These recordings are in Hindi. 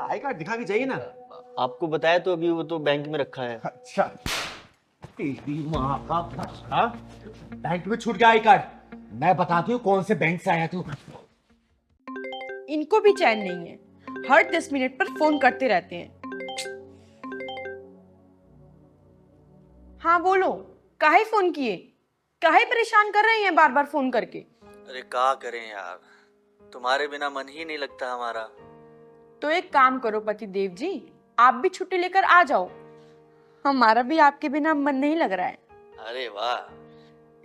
आई कार्ड दिखा के जाइए ना। आपको बताया तो अभी वो तो बैंक में रखा है। अच्छा, तेरी माँ का फंसा, बैंक में छूट गया आई कार्ड। मैं बताती हूँ कौन से बैंक से आया तू। इनको भी चैन नहीं है, हर 10 मिनट पर फोन करते रहते हैं। हाँ बोलो, काहे फोन किए? काहे परेशान कर रहे हैं बार बार फोन करके? अरे क्या करें यार, तुम्हारे बिना मन ही नहीं लगता हमारा। तो एक काम करो पति देव जी, आप भी छुट्टी लेकर आ जाओ। हमारा भी आपके बिना मन नहीं लग रहा है। अरे वाह,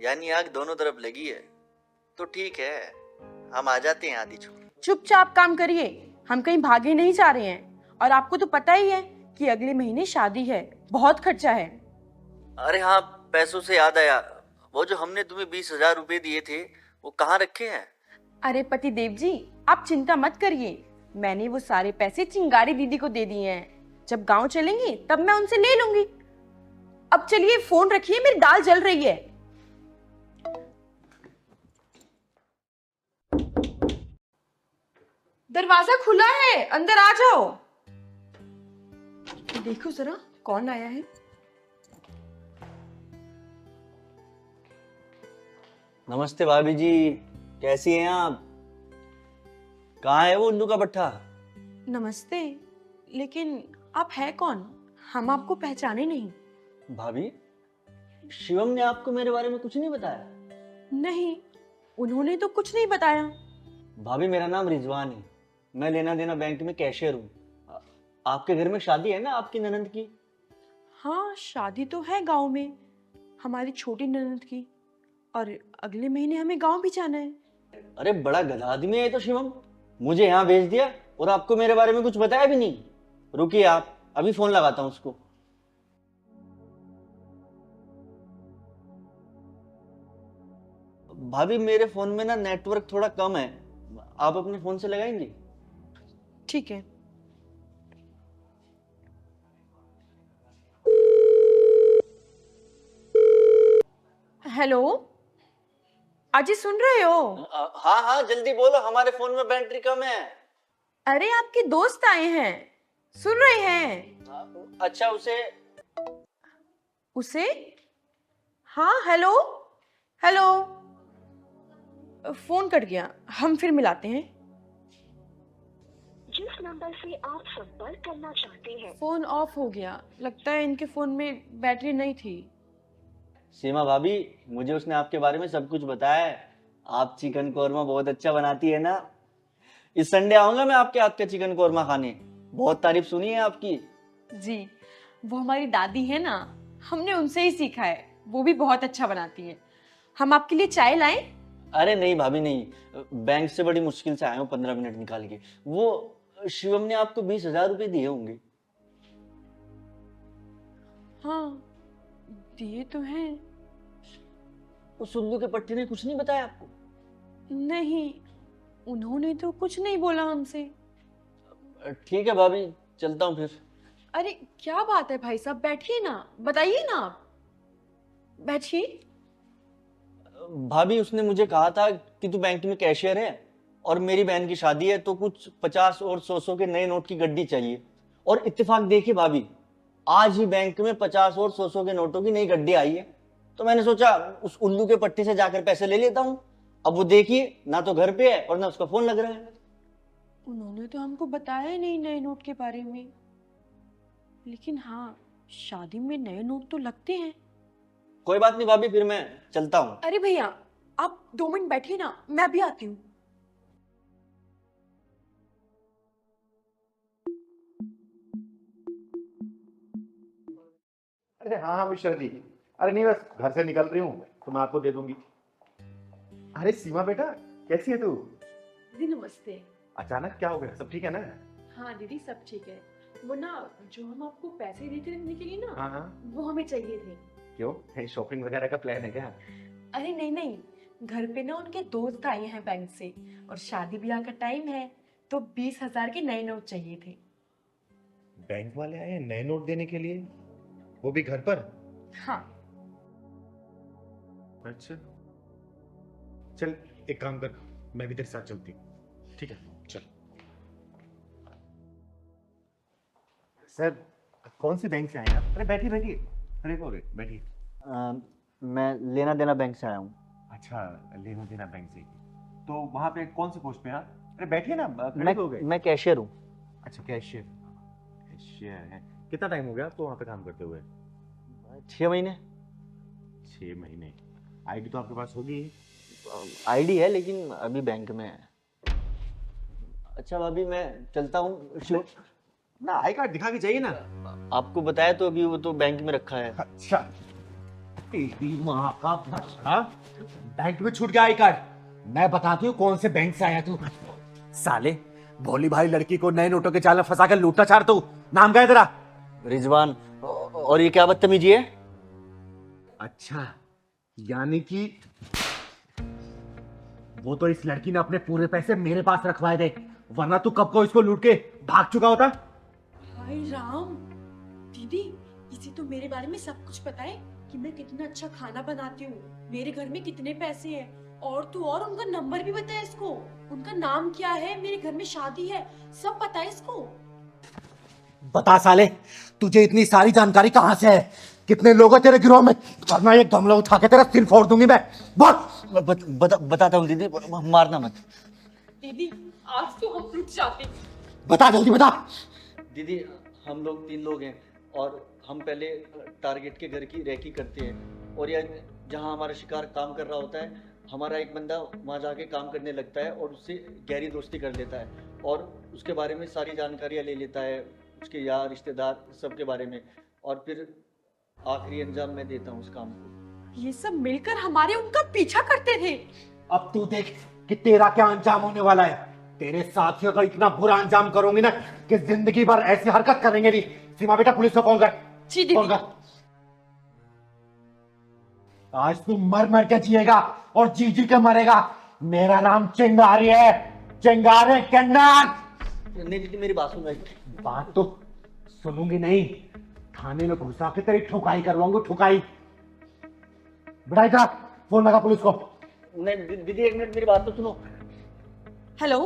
यानी आग दोनों तरफ लगी है। तो ठीक है, हम आ जाते हैं आधी छुट्टी। चुपचाप काम करिए, हम कहीं भागे नहीं जा रहे हैं। और आपको तो पता ही है कि अगले महीने शादी है, बहुत खर्चा है। अरे हाँ, पैसों से याद आया, वो जो हमने तुम्हें 20,000 रुपए दिए थे वो कहाँ रखे हैं? अरे पति देव जी, आप चिंता मत करिए, मैंने वो सारे पैसे चिंगारी दीदी को दे दिए हैं। जब गांव चलेंगी तब मैं उनसे ले लूंगी। अब चलिए फोन रखिए, मेरी दाल जल रही है। दरवाजा खुला है, अंदर आ जाओ। देखो जरा कौन आया है। नमस्ते भाभी जी, कैसी हैं आप? कहाँ है वो उल्लू का पट्टा? नमस्ते, लेकिन आप है कौन? हम आपको पहचाने नहीं। भाभी, शिवम ने आपको मेरे बारे में कुछ नहीं बताया? नहीं, उन्होंने तो कुछ नहीं बताया। भाभी, मेरा नाम रिजवान है, मैं लेना देना बैंक में कैशियर हूँ। आपके घर में शादी है ना आपकी ननंद की? हाँ, शादी तो है गांव में, हमारी छोटी ननद की। और अगले महीने हमें गांव भी जाना है। अरे बड़ा गधा आदमी है तो शिवम, मुझे यहाँ भेज दिया और आपको मेरे बारे में कुछ बताया भी नहीं। रुकिए, आप अभी फोन लगाता हूँ उसको। भाभी, मेरे फोन में ना नेटवर्क थोड़ा कम है, आप अपने फोन से लगाएंगे? ठीक है। हेलो, अजी सुन रहे हो? हाँ हाँ, जल्दी बोलो, हमारे फोन में बैटरी कम है। अरे आपके दोस्त आए हैं, सुन रहे हैं? अच्छा, उसे उसे? हाँ, हेलो हेलो। फोन कट गया, हम फिर मिलाते हैं। जिस नंबर से आप संपर्क करना चाहते हैं। फोन ऑफ हो गया, लगता है इनके फोन में बैटरी नहीं थी। सीमा भाभी, मुझे उसने आपके बारे में सब कुछ बताया है। आप चिकन कोरमा बहुत अच्छा बनाती है ना। इस संडे आऊंगा मैं आपके हाथ का चिकन कोरमा खाने, बहुत तारीफ सुनी है आपकी। जी, वो हमारी दादी है ना, हमने उनसे ही सीखा है, वो भी बहुत अच्छा बनाती है। हम आपके लिए चाय लाएं? अरे नहीं भाभी नहीं, बैंक से बड़ी मुश्किल से आया हूँ 15 मिनट निकाल के। वो शिवम ने आपको 20,000 रुपए दिए होंगे। हाँ, दिए तो हैं। उस उल्लू के पट्टे ने कुछ नहीं बताया आपको? नहीं, उन्होंने तो कुछ नहीं बोला हमसे। ठीक है भाभी, चलता हूँ फिर। अरे क्या बात है भाई साहब, बैठिए ना, बताइए ना आप, बैठिए। भाभी, उसने मुझे कहा था कि तू बैंक में कैशियर है और मेरी बहन की शादी है तो कुछ 50 और 100 के नए नोट की गड्डी चाहिए। और इत्तेफाक देखिए भाभी, आज ही बैंक में 50 और 100 के नोटों की नई गड्डी आई है। तो मैंने सोचा उस उल्लू के पट्टी से जाकर पैसे ले लेता हूँ। अब वो देखिए, ना तो घर पे है और ना उसका फोन लग रहा है। उन्होंने तो हमको बताया ही नहीं नए नोट के बारे में। लेकिन हाँ, शादी में नए नोट तो लगते हैं। कोई बात नहीं भाभी, फिर मैं चलता हूँ। अरे भैया, आप 2 मिनट बैठिए ना, मैं अभी आती हूँ। अरे हाँ हाँ मिश्रा जी, अरे नहीं बस घर से निकल रही हूँ तो मैं आपको दे दूंगी। अरे सीमा बेटा, कैसी है तू? दीदी नमस्ते। अचानक क्या हो गया, सब ठीक है ना? हाँ दीदी, सब ठीक है। वो ना, जो हम आपको पैसे देते रहने के लिए ना, हाँ हाँ। वो हमें चाहिए थे। क्यों, कहीं शॉपिंग वगैरह का प्लान है क्या? अरे नहीं नहीं, घर पे ना उनके दोस्त आए हैं बैंक से, और शादी ब्याह का टाइम है, तो 20,000 के नए नोट चाहिए थे। बैंक वाले आए हैं नए नोट देने के लिए, वो भी घर पर? हाँ। अच्छा, चल एक काम कर, मैं भी तेरे साथ चलती हूँ। ठीक है, चल। सर कौन सी बैंक से आए आप? अरे बैठिए बैठिए, खड़े हो गए, बैठिए। मैं लेना देना बैंक से आया हूँ। अच्छा, लेना देना बैंक से। तो वहाँ पे कौन सी पोस्ट पे हैं आप? अरे बैठिए ना, खड़े हो गए। मैं कैशियर हूँ। अच्छा कैशियर, कैशियर है। कितना टाइम हो गया आपको वहाँ पे काम करते हुए? 6 महीने। 6 महीने। आईडी तो आपके पास होगी? आईडी है लेकिन अभी बैंक में है। अच्छा भाभी मैं चलता हूँ। ना आई कार्ड दिखा के चाहिए ना। आपको बताया तो अभी वो तो बैंक में रखा है। अच्छा, तेरी माँ का भला, बैंक में छूट गया आई कार्ड। मैं बताती हूँ कौन से बैंक से आया तू। साले भोली भाई लड़की को नए नोटों के जाल में फंसा कर लूटना चाह तू। नाम क्या है तेरा? रिजवान। और ये क्या बदतमीजी है? अच्छा, यानी कि वो तो इस लड़की ने अपने पूरे पैसे मेरे पास रखवाए थे, वरना तू कब को इसको लूट के भाग चुका होता। हाय राम, दीदी इसे तो मेरे बारे में सब कुछ पता है कि मैं कितना अच्छा खाना बनाती हूँ, मेरे घर में कितने पैसे हैं, और तो और उनका नंबर भी पता है इसको, उनका नाम क्या है, मेरे घर में शादी है, सब पता है इसको। बता साले, तुझे इतनी सारी जानकारी कहां से है? कितने लोग हैं तेरे गिरोह में? वरना ये गमला उठा के तेरा सिर फोड़ दूंगी मैं। बोल। बताता हूँ दीदी, मारना मत। दीदी आज तो हम रुक जाते। बता जल्दी बता। दीदी हम लोग 3 लोग हैं और हम पहले टारगेट के घर की रेकी करते हैं, और यह जहाँ हमारा शिकार काम कर रहा होता है, हमारा एक बंदा वहाँ जाके काम करने लगता है और उससे गहरी दोस्ती कर लेता है और उसके बारे में सारी जानकारियाँ ले लेता है, उसके यार रिश्तेदार सबके बारे में, और फिर आखिरी अंजाम मैं देता हूँ उस काम को। ये सब मिलकर हमारे उनका पीछा करते थे। अब तू देख कि तेरा क्या अंजाम होने वाला है। तेरे साथियों का इतना बुरा अंजाम करूंगी ना कि जिंदगी भर ऐसी हरकत करेंगे नहीं। सीमा बेटा पुलिस को फोन कर। जी दीदी। फोन कर। आज तू मर मर के जिएगा और जी जी के मरेगा। मेरा नाम चिंगारी है, चिंगारी किन्नर। नहीं दीदी मेरी बात सुन। बात तो सुनूंगी नहीं, थाने में घुसा के तेरी ठुकाई करवाऊंगी, ठुकाई। बेटा इधर फोन लगा पुलिस को। नहीं दीदी 1 मिनट मेरी बात तो सुनो। हेलो,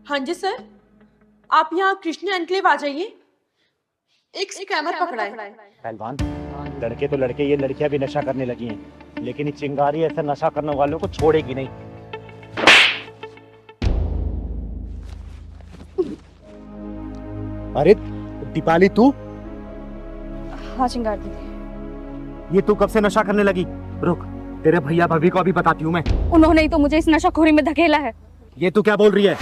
हाँ जी सर, आप यहाँ कृष्ण एनक्लेव आ जाइए, एक स्कैमर पकड़ा है। पहलवान, लड़के तो लड़के, ये लड़कियां भी नशा करने लगी हैं, लेकिन ये चिंगारी ऐसा नशा करने वालों को छोड़ेगी नहीं। अरे दीपाली तू? हाँ चिंगारी दीदी। ये तू कब से नशा करने लगी? रुक, तेरे भैया भाभी को अभी बताती हूँ मैं। उन्होंने ही तो मुझे इस नशाखोरी में धकेला है। ये तू क्या बोल रही है?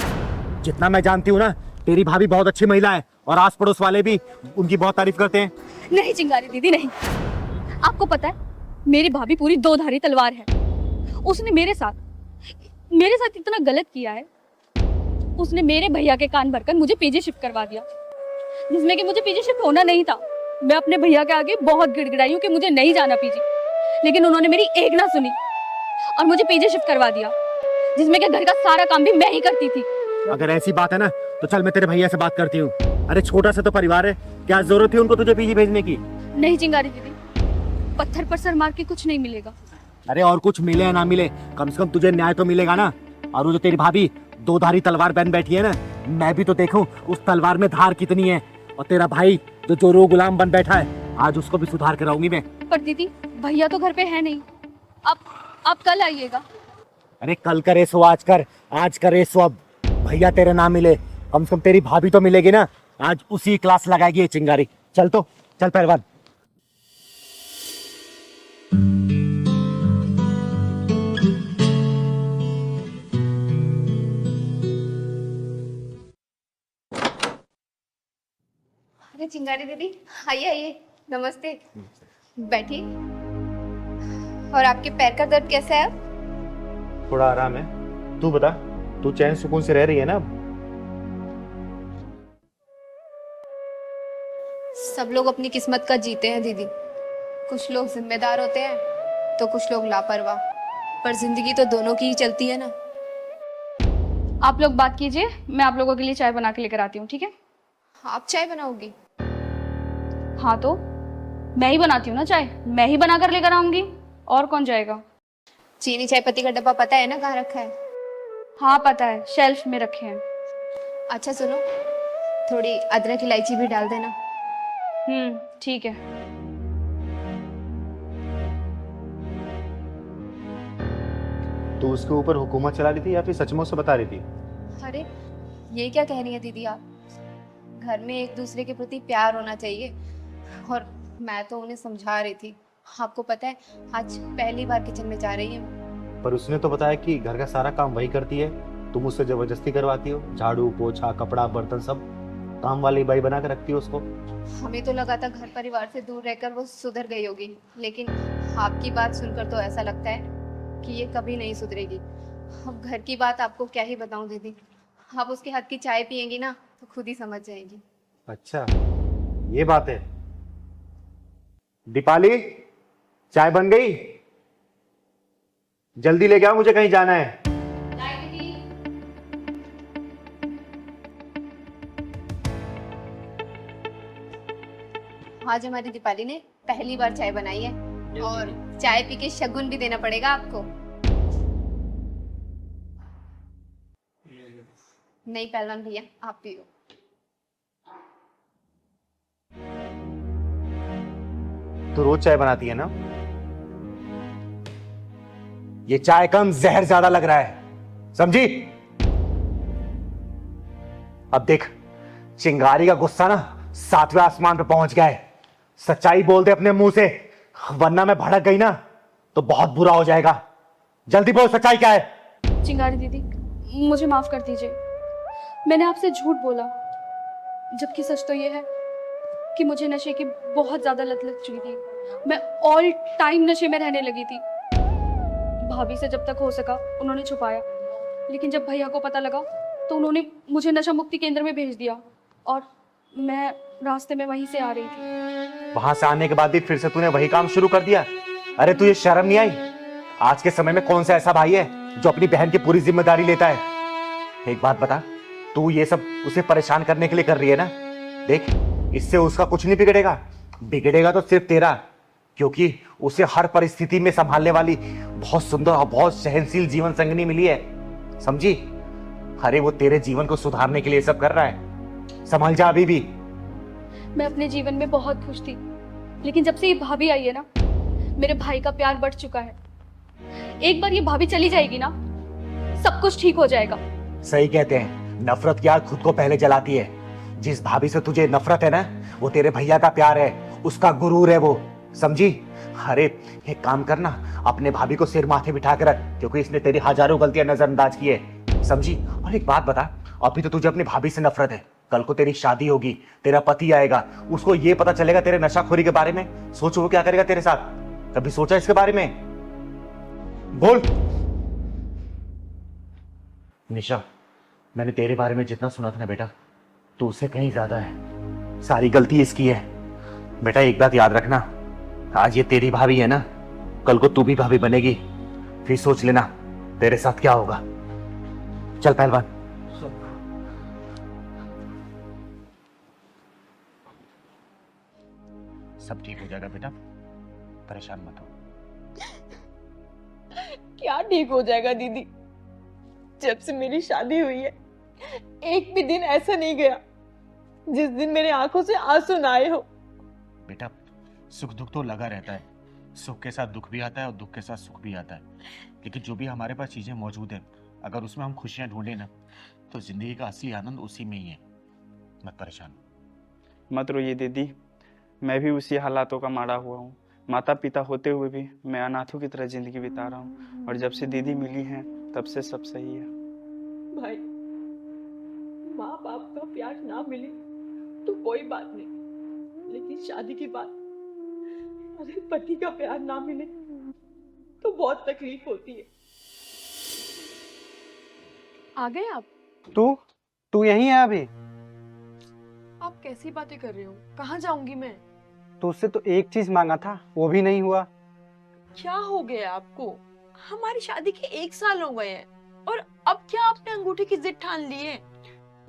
जितना मैं जानती हूँ ना, तेरी भाभी बहुत अच्छी महिला है और आस पड़ोस वाले भी उनकी बहुत तारीफ करते हैं। नहीं चिंगारी दीदी नहीं, आपको पता है मेरी भाभी पूरी 2 धारी तलवार है। उसने मेरे साथ इतना गलत किया है, उसने मेरे भैया के कान भरकर मुझे पीजी शिफ्ट करवा दिया, जिसमें कि मुझे पीजी शिफ्ट होना नहीं था। मैं अपने भैया के आगे बहुत गिड़गिड़ाई हूँ कि मुझे नहीं जाना पीजी, लेकिन उन्होंने मेरी एक ना सुनी और मुझे पीजी शिफ्ट करवा दिया, जिसमें कि घर का सारा काम भी मैं ही करती थी। अगर ऐसी बात है ना तो चल मैं तेरे भैया से बात करती हूँ। अरे छोटा सा तो परिवार है, क्या जरूरत थी उनको तुझे पीजी भेजने की? नहीं चिंगारी दीदी, पत्थर पर सर मार के कुछ नहीं मिलेगा। अरे और कुछ मिले या ना मिले, कम से कम तुझे न्याय तो मिलेगा ना। और वो जो तेरी भाभी 2 धारी तलवार बन बैठी है ना, मैं भी तो देखूं उस तलवार में धार कितनी है। और तेरा भाई जो चोरों गुलाम बन बैठा है, आज उसको भी सुधार कराऊंगी मैं। पर दीदी भैया तो घर पे है नहीं, आप कल आइएगा। अरे कल करे सो आज कर, आज करे सो अब। भैया तेरे ना मिले, कम से कम तेरी भाभी तो मिलेगी ना। आज उसी क्लास लगाएगी ये चिंगारी। चल तो चल पहलवान। अरे चिंगारी दीदी आइए आइए, नमस्ते, बैठिए। और आपके पैर का दर्द कैसा है अब? थोड़ा आराम है। तू बता, तू चैन सुकून से रह रही है ना? सब लोग अपनी किस्मत का जीते हैं दीदी। कुछ लोग जिम्मेदार होते हैं तो कुछ लोग लापरवाह, पर जिंदगी तो दोनों की ही चलती है ना। आप लोग बात कीजिए, मैं आप लोगों के लिए चाय बना के लेकर आती हूँ, ठीक है? आप चाय बनाओगी? हाँ तो मैं ही बनाती हूँ ना चाय, मैं ही बना कर लेकर आऊंगी, और कौन जाएगा? चीनी चाय पत्ती का डब्बा पता है ना कहाँ रखा है? हाँ पता है, शेल्फ में रखे हैं। अच्छा सुनो, थोड़ी अदरक इलायची भी डाल देना। ठीक है। तू उसके ऊपर हुकूमत चला रही थी या फिर सचमुच से बता रही थी? अरे ये क्या कह रही है दीदी आप? घर में एक दूसरे के प्रति प्यार होना चाहिए, और मैं तो उन्हें समझा रही थी। आपको पता है आज पहली बार किचन में जा रही है। पर उसने तो बताया कि घर का सारा काम वही करती है, तुम उससे जबरदस्ती करवाती हो, झाड़ू पोछा कपड़ा बर्तन सब काम वाली बाई बना कर रखती हो उसको। हमें तो लगा था घर परिवार से दूर रहकर वो सुधर गई होगी, लेकिन आपकी बात सुनकर तो ऐसा लगता है कि ये कभी नहीं सुधरेगी। अब घर की बात आपको क्या ही बताऊं दीदी, आप उसके हाथ की चाय पियेंगी ना तो खुद ही समझ जाएगी। अच्छा ये बात है। दीपाली चाय बन गई? जल्दी लेके आओ, मुझे कहीं जाना है। आज हमारी दीपाली ने पहली बार चाय बनाई है, और चाय पी के शगुन भी देना पड़ेगा आपको। नहीं पहलवान भैया आप पियो। तो रोज चाय बनाती है ना? ये चाय कम जहर ज्यादा लग रहा है, समझी? अब देख, चिंगारी का गुस्सा ना 7वें आसमान पे पहुंच गया है। सच्चाई बोल दे अपने मुंह से, वरना मैं भड़क गई ना तो बहुत बुरा हो जाएगा। जल्दी बोल, सच्चाई क्या है? चिंगारी दीदी, मुझे माफ कर दीजिए। मैंने आपसे झूठ बोला, जबकि सच तो ये है कि मुझे नशे की बहुत ज्यादा लत लग चुकी थी। मैं ऑल टाइम नशे में रहने लगी थी। भाभी से जब तक हो सका उन्होंने छुपाया, लेकिन जब भैया को पता लगा तो उन्होंने मुझे नशा मुक्ति केंद्र में भेज दिया, और मैं रास्ते में वहीं से आ रही थी। वहां से आने के बाद भी फिर से तूने वही काम शुरू कर दिया? अरे तुझे शर्म नहीं आई? आज के समय में कौन सा ऐसा भाई है जो अपनी बहन की पूरी जिम्मेदारी लेता है? एक बात बता, तू ये सब उसे परेशान करने के लिए कर रही है ना? देख, इससे उसका कुछ नहीं बिगड़ेगा, बिगड़ेगा तो सिर्फ तेरा, क्योंकि उसे हर परिस्थिति में संभालने वाली बहुत सुंदर और बहुत सहनशील जीवन संगनी मिली है, समझी? अरे वो तेरे जीवन को सुधारने के लिए सब कर रहा है, संभल जा अभी भी। मैं अपने जीवन में बहुत खुश थी, लेकिन जब से ये भाभी आई है ना, मेरे भाई का प्यार बढ़ चुका है। एक बार ये भाभी चली जाएगी ना, सब कुछ ठीक हो जाएगा। सही कहते हैं, नफरत की आग खुद को पहले जलाती है। जिस भाभी से तुझे नफरत है ना, वो तेरे भैया का प्यार है, उसका गुरूर है वो, समझी? अरे एक काम करना, अपने भाभी को सिर माथे बिठा के रख, क्योंकि इसने तेरी हजारों गलतियां नजरअंदाज की है, समझी? और एक बात बता, अभी तो तुझे अपनी भाभी से नफरत है, कल को तेरी शादी होगी, तेरा पति आएगा, उसको ये पता चलेगा तेरे नशाखोरी के बारे में, सोचो वो क्या करेगा तेरे साथ? कभी सोचा इसके बारे में? बोल। निशा, मैंने तेरे बारे में जितना सुना था ना बेटा, तू उससे कहीं ज्यादा है। सारी गलती इसकी है बेटा। एक बात याद रखना, आज ये तेरी भाभी है ना, कल को तू भी भाभी बनेगी, फिर सोच लेना तेरे साथ क्या होगा। चल पहलवान। सब ठीक हो जाएगा बेटा, परेशान मत हो। क्या ठीक हो जाएगा दीदी? जब से मेरी शादी हुई है, एक भी दिन ऐसा नहीं गया जिस दिन मेरे आंखों से आंसू ना आए हो। बेटा, सुख दुख तो लगा रहता है, सुख के साथ दुख भी आता है और दुख के साथ सुख भी आता है, लेकिन जो भी हमारे पास चीजें मौजूद हैं, अगर उसमें हम खुशियां ढूंढे ना, तो जिंदगी का असली आनंद उसी में ही है। मत परेशान। मत रोइए दीदी, मैं भी उसी हालातों का मारा हुआ हूँ। माता पिता होते हुए भी मैं अनाथों की तरह जिंदगी बिता रहा हूँ, और जब से दीदी मिली हैं तब से सब सही है। भाई, माँ बाप का प्यार ना मिले तो कोई बात नहीं, लेकिन शादी के बाद अगर पति का प्यार ना मिले तो बहुत तकलीफ होती है। आ गए आप? तू यहीं है अभी? आप कैसी बातें कर रहे हो? कहाँ जाऊंगी मैं? तो उससे तो एक चीज मांगा था, वो भी नहीं हुआ। क्या हो गया आपको? हमारी शादी के 1 साल हो गए हैं, और अब क्या आपने अंगूठी की जिद ठान ली है?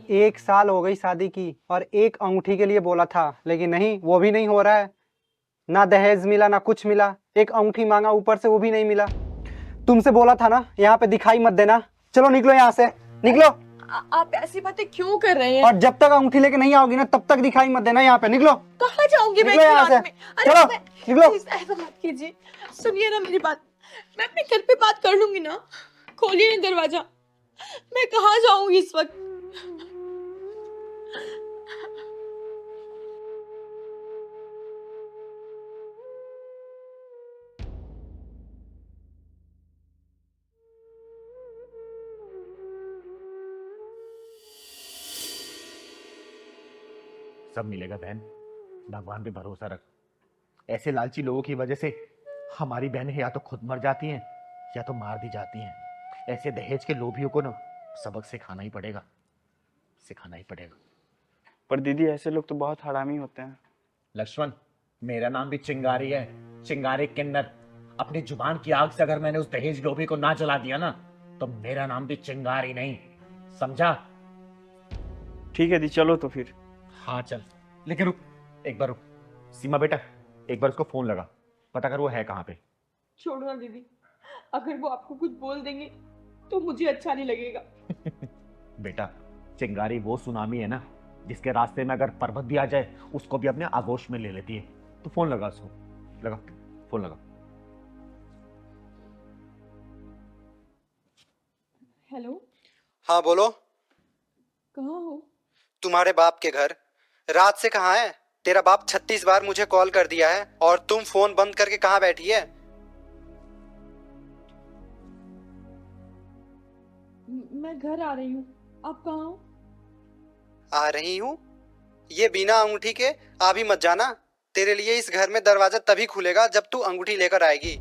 1 साल हो गई शादी की, और एक अंगूठी के लिए बोला था, लेकिन नहीं, वो भी नहीं हो रहा है। ना दहेज मिला ना कुछ मिला, एक अंगूठी मांगा ऊपर से, वो भी नहीं मिला। तुमसे बोला था ना यहाँ पे दिखाई मत देना। चलो निकलो यहाँ से, निकलो। आप ऐसी बातें क्यों कर रहे हैं? और जब तक अंगूठी लेके नहीं आओगी ना तब तक दिखाई मत देना यहाँ पे। निकलो। कहाँ जाऊंगी मैं निकलो इतनी यहाँ रात से। में? अरे चलो, निकलो। प्लीज ऐसा मत कीजिए, सुनिए ना मेरी बात। मैं अपने घर पे बात कर लूंगी ना, खोलिए ना दरवाजा। मैं कहाँ जाऊंगी इस वक्त? सब मिलेगा बहन, भगवान पे भरोसा रख। ऐसे लालची लोगों की वजह से हमारी बहनें या तो खुद मर जाती हैं या तो मार दी जाती हैं। ऐसे दहेज के लोभियों को ना सबक सिखाना ही पड़ेगा, सिखाना ही पड़ेगा। पर दीदी ऐसे लोग तो बहुत हरामी होते हैं। लक्ष्मण, मेरा नाम भी चिंगारी है, चिंगारी किन्नर। अपनी जुबान की आग से अगर मैंने उस दहेज लोभी को ना जला दिया ना तो मेरा नाम भी चिंगारी नहीं, समझा? ठीक है दी, चलो तो फिर। हाँ चल, लेकिन रुक, एक बार रुक। सीमा बेटा, एक बार उसको फोन लगा, पता कर वो है कहाँ पे। छोड़ो ना दीदी, अगर वो आपको कुछ बोल देंगे तो मुझे अच्छा नहीं लगेगा। बेटा, चिंगारी वो सुनामी है ना जिसके रास्ते में अगर पर्वत भी आ जाए उसको भी अपने आगोश में ले लेती है। तो फोन लगा उसको, लगा फोन लगा। हेलो, हाँ बोलो। कहाँ हो? तुम्हारे बाप के घर। रात से कहाँ है? तेरा बाप 36 बार मुझे कॉल कर दिया है और तुम फोन बंद करके कहाँ बैठी है? मैं घर आ रही हूँ, आप कहाँ हो? आ रही हूँ? ये बिना अंगूठी के आ भी मत जाना। तेरे लिए इस घर में दरवाजा तभी खुलेगा जब तू अंगूठी लेकर आएगी।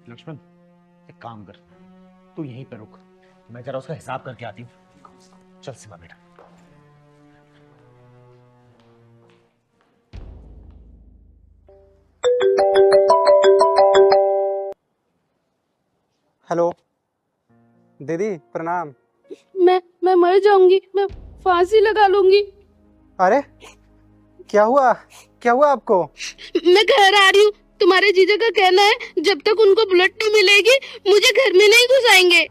लक्ष्मण, एक काम कर, तू यहीं पे रुक, मैं जरा उसका हिसाब करके आती हूँ। चल सीमा बेटा। हेलो दीदी, प्रणाम। मैं मर जाऊंगी, मैं फांसी लगा लूंगी। अरे क्या हुआ, क्या हुआ आपको? मैं घर आ रही हूँ। तुम्हारे जीजा का कहना है जब तक उनको बुलेट नहीं मिलेगी मुझे घर में नहीं घुसाएंगे।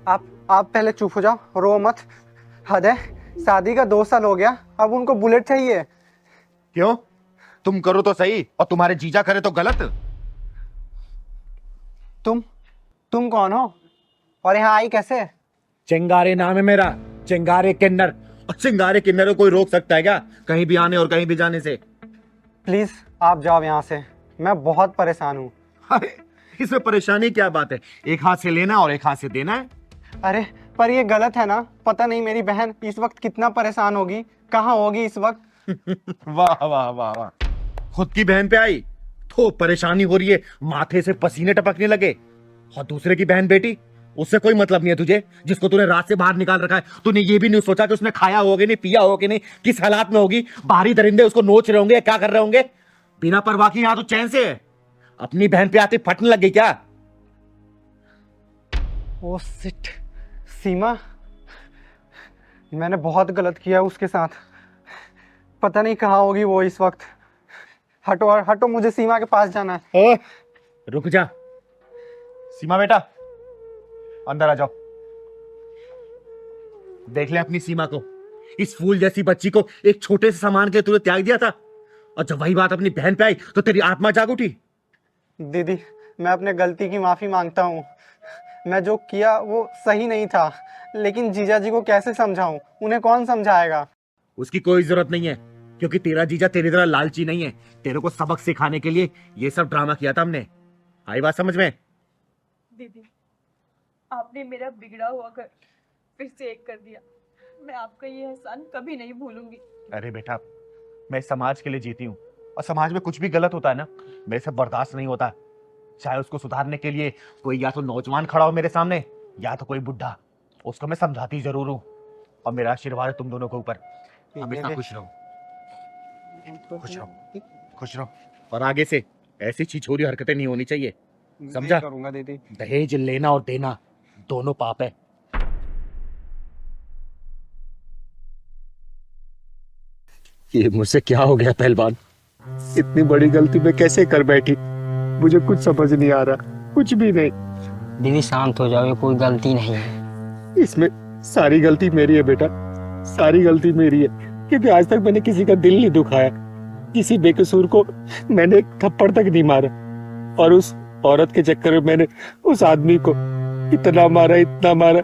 आप पहले चुप हो जाओ, रो मत। हद है, शादी का 2 साल हो गया, अब उनको बुलेट चाहिए। क्यों? तुम करो तो सही और तुम्हारे जीजा करे तो गलत। तुम कौन हो और यहाँ आई कैसे? चिंगारे नाम है मेरा, चिंगारे किन्नर। और चिंगारे किन्नर को कोई रोक सकता है क्या कहीं भी आने और कहीं भी जाने से? प्लीज आप जाओ यहाँ से, मैं बहुत परेशान हूँ। अरे इसमें परेशानी क्या बात है? एक हाथ से लेना और एक हाथ से देना है। अरे पर ये गलत है ना? पता नहीं मेरी बहन इस वक्त कितना परेशान होगी, कहाँ होगी इस वक्त। वाह वाह वाह वाह, खुद की बहन पे आई तो परेशानी हो रही है, माथे से पसीने टपकने लगे। और दूसरे की बहन बेटी, उससे कोई मतलब नहीं है तुझे, जिसको तूने रात से बाहर निकाल रखा है। तूने ये भी नहीं सोचा कि उसने खाया होगा नहीं, पिया होगा नहीं, किस हालात में होगी। बाहरी दरिंदे उसको नोच रहे होंगे, क्या कर रहे होंगे। बिना परवाह की यहाँ तो चैन से है, अपनी बहन पे आते फटने लग गई क्या? ओ शिट, सीमा, मैंने बहुत गलत किया उसके साथ। पता नहीं कहाँ होगी वो इस वक्त। हटो हटो, मुझे सीमा के पास जाना है। रुक जा सीमा बेटा, अंदर आ जाओ। देख ले अपनी सीमा को, इस फूल जैसी बच्ची को एक छोटे से सामान के तूने त्याग दिया था, और जब वही बात अपनी बहन पे आई तो तेरी आत्मा जाग उठी। दीदी, मैं अपने गलती की माफी मांगता हूँ। मैं जो किया वो सही नहीं था, लेकिन जीजा जी को कैसे समझाऊं? उन्हें कौन समझाएगा? उसकी कोई जरूरत नहीं है, क्योंकि तेरा जीजा तेरी तरह लालची नहीं है। तेरे को सबक सिखाने के लिए ये सब ड्रामा किया था हमने। आई बात समझ में? दीदी, आपने मेरा बिगड़ा हुआ घर फिर से एक कर दिया। मैं आपका ये एहसान कभी नहीं भूलूंगी। अरे बेटा, मैं समाज के लिए जीती हूँ और समाज में कुछ भी गलत होता है ना, मेरे से बर्दाश्त नहीं होता। चाहे उसको सुधारने के लिए कोई या तो नौजवान खड़ा हो मेरे सामने या तो कोई बुढ़ा, उसको मैं समझाती जरूर हूँ। और मेरा आशीर्वाद है तुम दोनों के ऊपर। हमेशा खुश रहो, खुश रहो, खुश रहो। और आगे से ऐसी छिछोरी हरकतें नहीं होनी चाहिए, समझा? करूंगा दीदी। दहेज लेना और देना दोनों पाप है। ये मुझसे क्या हो गया पहलवान, इतनी बड़ी गलती मैं कैसे कर बैठी? मुझे कुछ समझ नहीं आ रहा, कुछ भी नहीं। दीदी शांत हो जाओ, ये कोई गलती नहीं है। इसमें सारी गलती मेरी है बेटा, सारी गलती मेरी है, क्योंकि आज तक मैंने किसी का दिल नहीं दुखाया, किसी बेकसूर को मैंने एक थप्पड़ तक नहीं मारा, और उस औरत के चक्कर में मैंने उस आदमी को इतना मारा,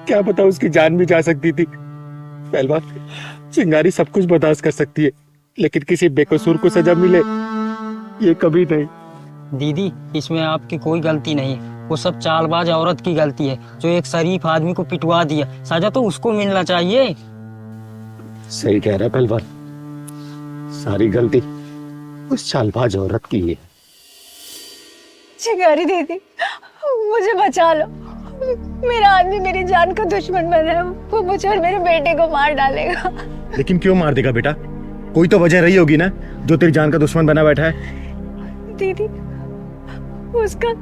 क्या पता उसकी जान भी जा सकती थी। पहलवान, चिंगारी सब कुछ बर्दाश्त कर सकती है, लेकिन किसी बेकसूर को सजा मिले ये कभी नहीं। दीदी इसमें आपकी कोई गलती नहीं है, वो सब चालबाज औरत की गलती है जो एक शरीफ आदमी को पिटवा दिया। सजा तो उसको मिलना चाहिए। सही कह रहा है पहलवान, सारी गलती उस चालबाज औरत की है। चिंगारी दीदी, मुझे बचा लो। मेरा आदमी मेरी जान का दुश्मन बना है, वो मुझे और मेरे बेटे को मार डालेगा। लेकिन क्यों मार देगा बेटा? कोई तो वजह रही होगी ना जो तेरी जान का दुश्मन बना बैठा है। दीदी, उसका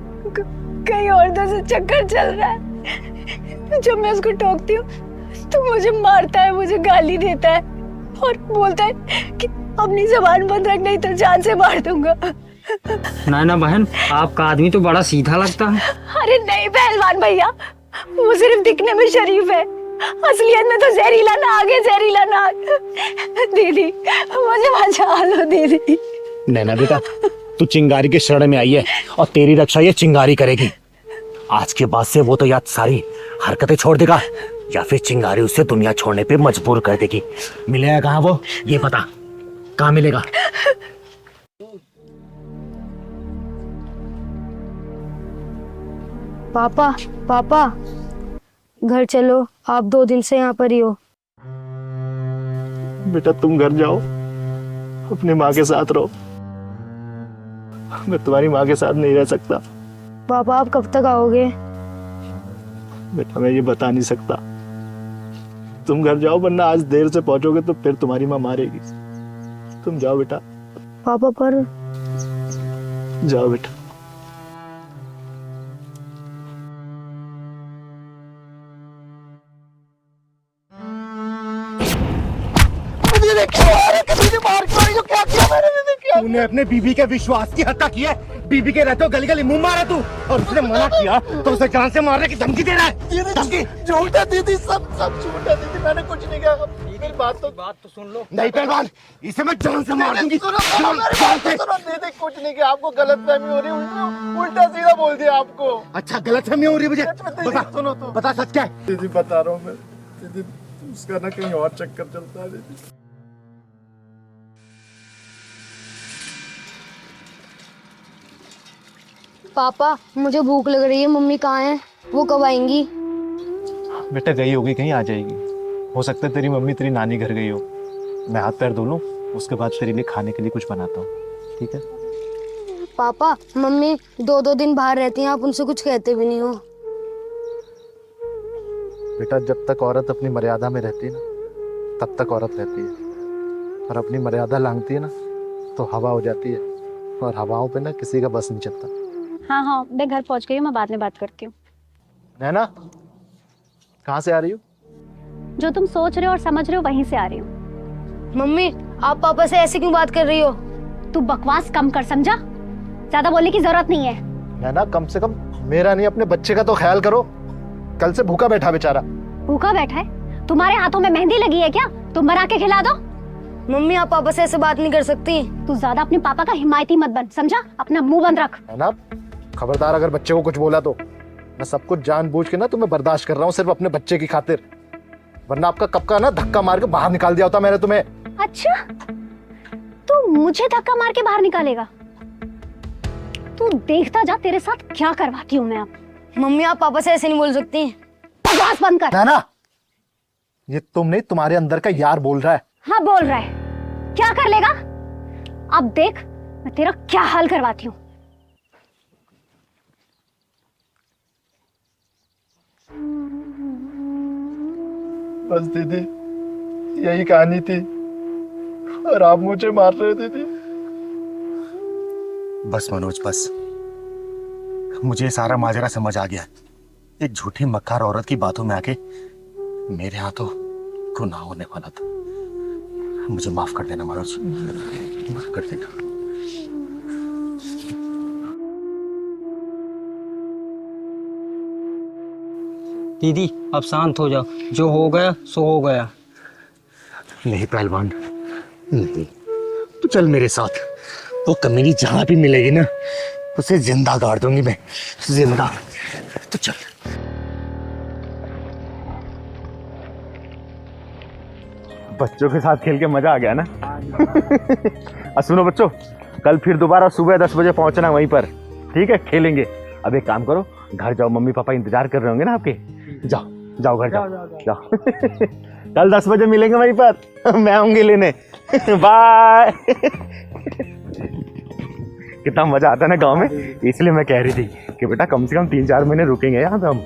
कई औरतों से चक्कर चल रहा है। जब मैं उसको टोकती हूँ तो मुझे मारता है, मुझे गाली देता है और बोलता है कि अपनी जबान बंद रख, नहीं तो जान से मार दूंगा। ना बहन, आपका आदमी तो बड़ा सीधा लगता है। अरे नहीं पहलवान भैया, वो सिर्फ दिखने में शरीफ है, असलियत में तो जहरीला नाग है, जहरीला नाग। दीदी मुझे बचा लो दीदी। नैना बेटा, तू चिंगारी के शरण में आई है और तेरी रक्षा ये चिंगारी करेगी। आज के बाद से वो तो या सारी हरकतें छोड़ देगा या फिर चिंगारी उसे दुनिया छोड़ने पे मजबूर कर देगी। मिलेगा कहाँ वो, ये बता, कहाँ मिलेगा? पापा घर चलो, आप 2 दिन से यहाँ पर ही हो। बेटा तुम घर जाओ, अपनी माँ के साथ रहो, मैं तुम्हारी माँ के साथ नहीं रह सकता। पापा आप कब तक आओगे? बेटा मैं ये बता नहीं सकता, तुम घर जाओ, वरना आज देर से पहुंचोगे तो फिर तुम्हारी माँ मारेगी। तुम जाओ बेटा। पापा पर जाओ बेटा। तूने अपने बीबी के विश्वास की हत्या की है। बीबी के रहते हो गली गली मुंह मारा तू, और उसने मना किया तो उसे जान से मारने की धमकी दे रहा है। धमकी झूठा दीदी, सब झूठा दीदी, मैंने कुछ नहीं कहा। मेरी बात तो सुन लो। नहीं पहलवान, इसे मैं जान से मार दूंगी। दीदी कुछ नहीं किया, आपको गलतफहमी हो रही है, उल्टा सीधा बोल दिया आपको। अच्छा गलतफहमी हो रही है मुझे? बता, सुनो तो, बता सच क्या है? दीदी बता रहा हूँ मैं, दीदी उसका ना कहीं और चक्कर चलता है दीदी। पापा मुझे भूख लग रही है, मम्मी कहाँ है? वो कब आएंगी? बेटा गई होगी, कहीं आ जाएगी। हो सकता है तेरी मम्मी तेरी नानी घर गई हो। मैं हाथ पैर धो लूं, उसके बाद तेरे लिए खाने के लिए कुछ बनाता हूँ, ठीक है? पापा मम्मी 2-2 दिन बाहर रहती हैं, आप उनसे कुछ कहते भी नहीं हो। बेटा जब तक औरत अपनी मर्यादा में रहती है ना, तब तक औरत रहती है, और अपनी मर्यादा लांघती है ना तो हवा हो जाती है, और हवाओं पे ना किसी का बस नहीं चलता। हाँ मैं घर पहुंच गई हूँ, मैं बाद में बात करती हूँ। नैना कहाँ से आ रही हो? जो तुम सोच रहे हो और समझ रहे हो वहीं से आ रही हूँ। मम्मी आप पापा से ऐसे क्यों बात कर रही हो? तू बकवास कम कर, समझा? ज्यादा बोलने की जरूरत नहीं है। नैना कम से कम मेरा नहीं अपने बच्चे का तो ख्याल करो, कल से भूखा बैठा बेचारा। भूखा बैठा है? तुम्हारे हाथों में मेहंदी लगी है क्या? तुम बना के खिला दो। मम्मी आप पापा से ऐसे बात नहीं कर सकती। तू ज्यादा अपने पापा का हिमायती मत बन, समझा? अपना मुंह बंद रख। नैना खबरदार, अगर बच्चे को कुछ बोला तो मैं सब कुछ जानबूझ के ना तुम्हें बर्दाश्त कर रहा हूँ, सिर्फ अपने बच्चे की खातिर, वरना आपका कब का ना धक्का मार के बाहर निकाल दिया होता मैंने तुम्हें। अच्छा तू मुझे धक्का मार के बाहर निकालेगा? तू देखता जा तेरे साथ क्या करवाती हूँ मैं अब। मम्मी आप पापा से ऐसे नहीं बोल सकती। बकवास बंद कर। नैना ये तुम नहीं, तुम्हारे अंदर का यार बोल रहा है। हाँ बोल रहा है, क्या कर लेगा? अब देख मैं तेरा क्या हाल करवाती हूँ। बस दीदी यही कहानी थी, और आप मुझे मार रहे थे दीदी। बस मनोज बस, मुझे सारा माजरा समझ आ गया। एक झूठी मक्कार औरत की बातों में आके मेरे हाथों गुनाह होने वाला था। मुझे माफ कर देना मनोज, माफ कर देना। दीदी अब शांत हो जाओ, जो हो गया सो हो गया। नहीं पहलवान, नहीं, तू चल मेरे साथ। वो कमीनी जहां भी मिलेगी ना, उसे जिंदा गाड़ दूंगी मैं, जिंदा। तो चल। बच्चों के साथ खेल के मजा आ गया ना। और सुनो बच्चों, कल फिर दोबारा सुबह 10 बजे पहुंचना वहीं पर, ठीक है? खेलेंगे। अब एक काम करो, घर जाओ, मम्मी पापा इंतजार कर रहे होंगे ना आपके। जाओ जाओ घर जाओ। कल 10 बजे मिलेंगे वहीं पर, मैं आऊंगी लेने। बाय। कितना मजा आता है ना गांव में, इसलिए मैं कह रही थी कि बेटा कम से कम 3-4 महीने रुकेंगे यहाँ पे हम।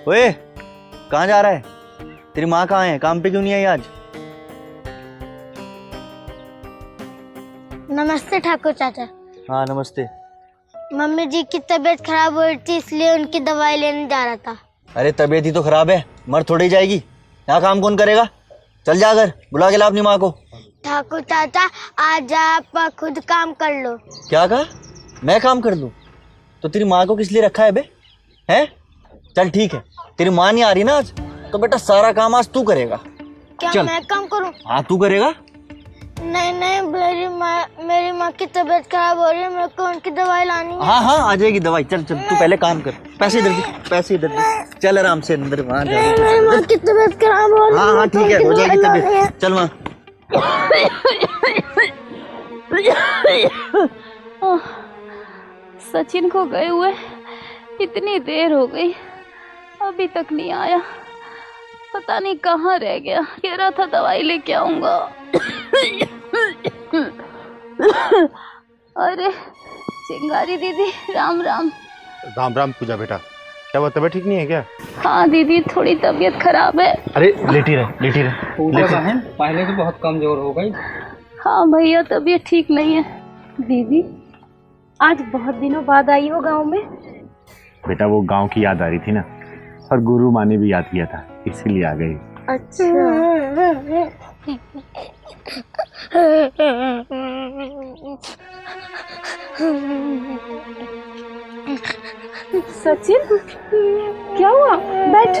ओए, कहाँ जा रहा है? तेरी माँ कहाँ है? काम पे क्यों नहीं आई आज? नमस्ते ठाकुर चाचा। हाँ नमस्ते। मम्मी जी की तबीयत खराब हो रही थी, इसलिए उनकी दवाई लेने जा रहा था। अरे तबीयत ही तो खराब है, मर थोड़ी जाएगी। यहाँ काम कौन करेगा? चल जा घर, बुला के ला अपनी माँ को। ठाकुर चाचा आज आप खुद काम कर लो। क्या कहा? मैं काम कर लूँ? तो तेरी माँ को किस लिए रखा है बे? हैं? चल ठीक है, तेरी माँ नहीं आ रही ना आज, तो बेटा सारा काम आज तू करेगा। क्या चल। मैं काम करूं? हाँ तू करेगा। नहीं नहीं, मेरी माँ की तबीयत खराब हो रही है, मेरे को उनकी दवाई लानी है। हाँ हाँ आ जाएगी दवाई। चल चल तू पहले काम कर। पैसे इधर दे, पैसे इधर दे। चल आराम से अंदर वहाँ जा। मेरी माँ की तबीयत खराब हो रही है। हाँ हाँ ठीक है, हो जाएगी तबीयत। चल वहाँ। सचिन को गए हुए इतनी देर हो गई, अभी तक नहीं आया। पता नहीं कहाँ रह गया। कह रहा था दवाई लेके आऊंगा। अरे चिंगारी दीदी, राम राम। राम राम पूजा बेटा, क्या वो तबीयत ठीक नहीं है क्या? हाँ दीदी, थोड़ी तबीयत खराब है। अरे लेटी रहे, लेटी रहे। पूजा बहन पहले तो बहुत कमजोर हो गई। हाँ भैया, तबीयत ठीक नहीं है। दीदी आज बहुत दिनों बाद आई हो गांव में। बेटा वो गांव की याद आ रही थी ना, और गुरु माँ ने भी याद किया था, इसीलिए आ गई। सचिन क्या हुआ? बैठ।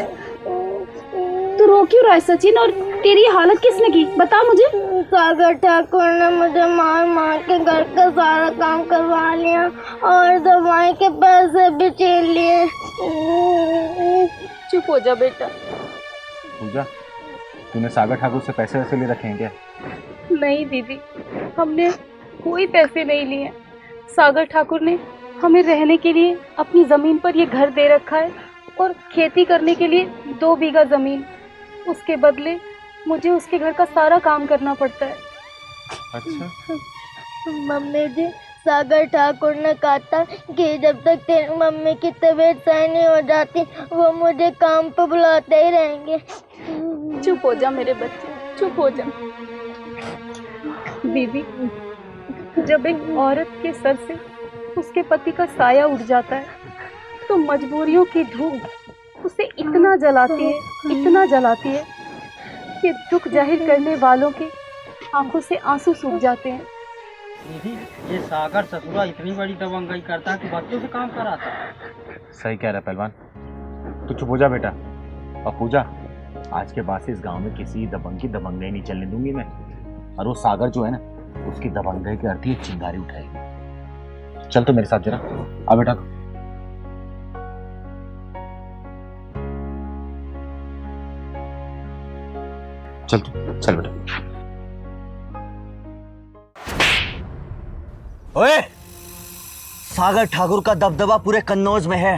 तू रो क्यों रहा है सचिन? और तेरी हालत किसने की, बता मुझे। सागर ठाकुर ने मुझे मार मार के घर का सारा काम करवा लिया और दवाई के पैसे भी छीन लिए। चुप हो जा बेटा। पूजा, तूने सागर ठाकुर से पैसे वैसे ले रखे हैं क्या? नहीं दीदी, हमने कोई पैसे नहीं लिए। सागर ठाकुर ने हमें रहने के लिए अपनी जमीन पर ये घर दे रखा है और खेती करने के लिए 2 बीघा जमीन। उसके बदले मुझे उसके घर का सारा काम करना पड़ता है। अच्छा। मम्मी जी, सागर ठाकुर ने कहा था कि जब तक तेरी मम्मी की तबीयत सही नहीं हो जाती, वो मुझे काम पर बुलाते ही रहेंगे। चुप हो जा मेरे बच्चे, चुप हो जा। दीदी, जब एक औरत के सर से उसके पति का साया उठ जाता है, तो मजबूरियों की धूप उसे इतना जलाती है कि दुख जाहिर करने वालों की आंखों से आंसू सूख जाते हैं। दीदी, ये सागर ससुरा इतनी बड़ी दबंगई करता है कि बच्चों से काम कराता है। सही कह रहा है पहलवान, तू चुप हो जा बेटा। और पूजा, आज के बाद से इस गांव में किसी दबंग की दबंगई नहीं चलने दूंगी मैं। और वो सागर जो है ना, उसकी दबंगई के अर्थ ही चिंगारी उठाएगी। चल तो मेरे साथ जरा, आ बेटा। चल तू, चल बेटा। ओए, सागर ठाकुर का दबदबा पूरे कन्नौज में है।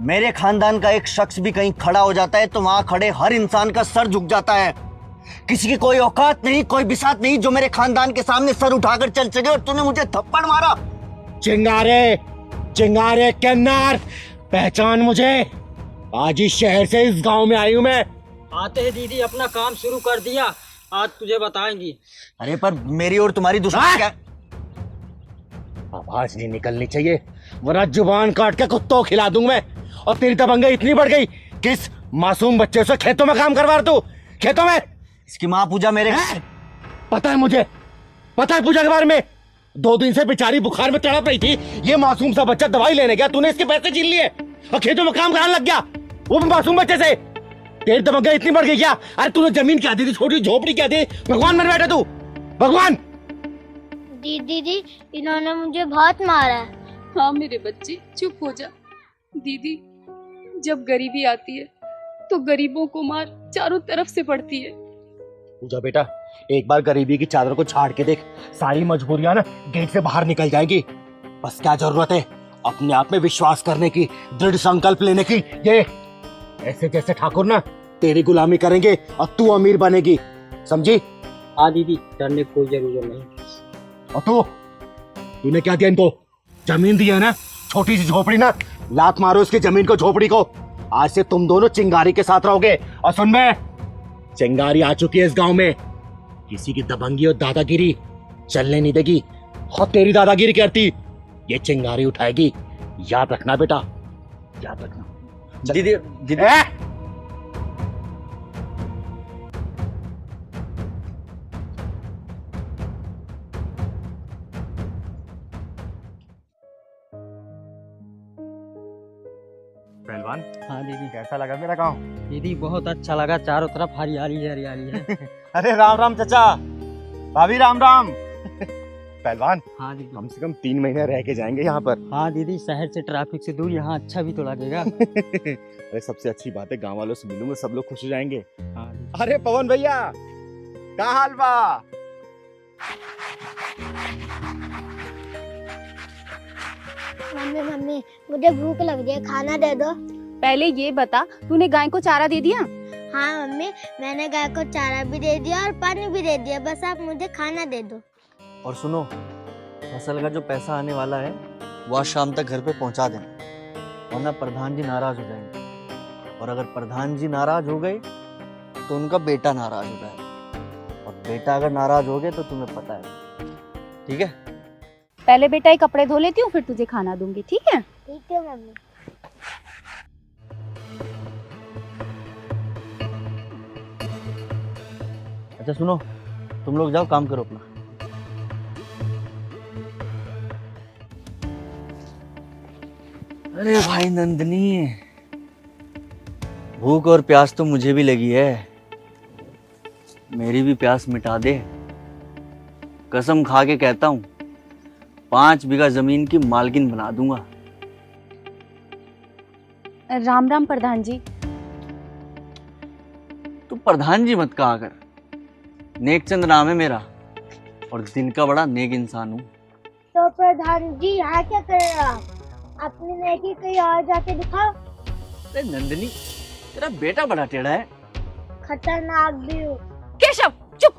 मेरे खानदान का एक शख्स भी कहीं खड़ा हो जाता है तो वहां खड़े हर इंसान का सर झुक जाता है। किसी की कोई औकात नहीं, कोई बिसात नहीं जो मेरे खानदान के सामने सर उठाकर चल सके, और तूने मुझे थप्पड़ मारा। चिंगारे, चिंगारे किन्नर, पहचान मुझे। आज इस शहर से इस गांव में आई हूं मैं। आते ही दीदी अपना काम शुरू कर दिया, आज तुझे बताएंगी। अरे पर मेरी और तुम्हारी दुश्मनी क्या? आवाज नहीं निकलनी चाहिए, वरना जुबान काट के कुत्तों खिला दूं मैं। और तेरी दबंगई इतनी बढ़ गई कि इस मासूम बच्चे से खेतों में काम करवा रहा तू, खेतों में। इसकी माँ पूजा मेरे पता है मुझे, पता है पूजा के बारे में। 2 दिन से बेचारी बुखार में तड़प रही थी, ये मासूम सा बच्चा दवाई लेने गया, तूने इसके पैसे छीन लिए और खेतों में काम कराने लग गया, वो भी मासूम बच्चे से। तेरी दमक इतनी बढ़ गई क्या? अरे तूने जमीन क्या दी थी, छोटी झोपड़ी क्या दी? भगवान बन बैठा तू, भगवान। दीदी इन्होंने मुझे बहुत मारा है। हाँ मेरे बच्चे चुप हो जा। दीदी जब गरीबी आती है तो गरीबों को मार चारों तरफ से पड़ती है। पूजा बेटा, एक बार गरीबी की चादर को झाड़ के देख, सारी मजबूरियां ना गेट से बाहर निकल जाएंगी। बस क्या जरूरत है अपने आप में विश्वास करने की, दृढ़ संकल्प लेने की। ये ऐसे जैसे ठाकुर ना तेरी गुलामी करेंगे और तू अमीर बनेगी, समझी? हाँ दीदी, डरने की कोई जरूरत नहीं। और तूने क्या दिया इनको? जमीन दी है ना, छोटी सी झोपड़ी ना, लात मारो इसकी जमीन को, झोपड़ी को। आज से तुम दोनों चिंगारी के साथ रहोगे। और सुन में, चिंगारी आ चुकी है इस गांव में, किसी की दबंगी और दादागिरी चलने नहीं देगी। और तेरी दादागिरी करती ये चिंगारी उठाएगी, याद रखना बेटा, याद रखना। दीदी दीदी पहलवान, हाँ दीदी। कैसा लगा मेरा गांव? दीदी बहुत अच्छा लगा, चारों तरफ हरियाली हरियाली है। अरे राम राम चाचा, भाभी राम राम। पहलवान, हाँ दीदी। कम से कम 3 महीने रह के जाएंगे यहाँ पर। हाँ दीदी, शहर से ट्रैफिक से दूर, यहाँ अच्छा भी तो लगेगा। अरे सबसे अच्छी बात है, गांव वालों से मिलूंगा, सब लोग खुश हो जाएंगे। हाँ दीदी। अरे पवन भैया, क्या हाल बा? मम्मी मुझे भूख लग रही है, खाना दे दो। पहले ये बता, तूने गाय को चारा दे दिया? हाँ मम्मी, मैंने गाय को चारा भी दे दिया और पानी भी दे दिया, बस आप मुझे खाना दे दो। और सुनो, फसल का जो पैसा आने वाला है वो आज शाम तक घर पे पहुंचा देना, वरना प्रधान जी नाराज हो जाएंगे। और अगर प्रधान जी नाराज हो गए तो उनका बेटा नाराज हो जाएगा, और बेटा अगर नाराज हो गए तो तुम्हें पता है। ठीक है? पहले बेटा ये कपड़े धो लेती हूँ, फिर तुझे खाना दूंगी, ठीक है? ठीक है मम्मी। अच्छा सुनो, तुम लोग जाओ काम करो अपना। अरे भाई नंदनी, भूख और प्यास तो मुझे भी लगी है, मेरी भी प्यास मिटा दे। कसम खा के कहता हूँ 5 बीघा जमीन की मालकिन बना दूंगा। राम राम प्रधान जी। तू प्रधान जी मत कहा कर, नेकचंद नाम है मेरा और दिल का बड़ा नेक इंसान हूँ। तो प्रधान जी यहाँ क्या कर रहे हो आप? अपनी नेकी कहीं और जाके दिखाओ। अरे नंदनी, तेरा बेटा बड़ा टेढ़ा है। खतरनाक भी हो। केशव चुप।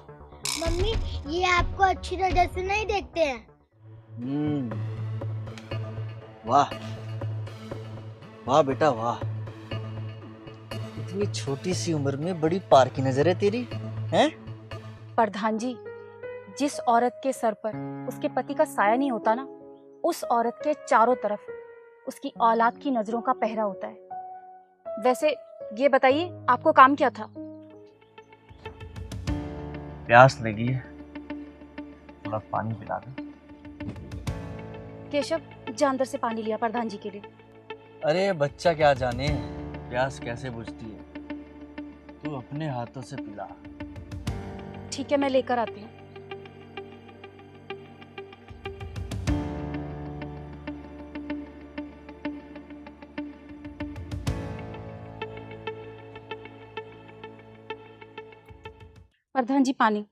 मम्मी, ये आपको अच्छी नजर से नहीं देखते हैं। वाह वाह बेटा वाह, इतनी छोटी सी उम्र में बड़ी पार की नजर है तेरी, हैं? प्रधान जी, जिस औरत के सर पर उसके पति का साया नहीं होता ना, उस औरत के चारों तरफ उसकी औलाद की नजरों का पहरा होता है। वैसे ये बताइए, आपको काम क्या था? प्यास लगी है, थोड़ा पानी पिला दे। केशव, जा अंदर से पानी लिया प्रधान जी के लिए। अरे बच्चा क्या जाने प्यास कैसे बुझती है, तू अपने हाथों से पिला। ठीक है, मैं लेकर आती हूँ। प्रधान जी पानी।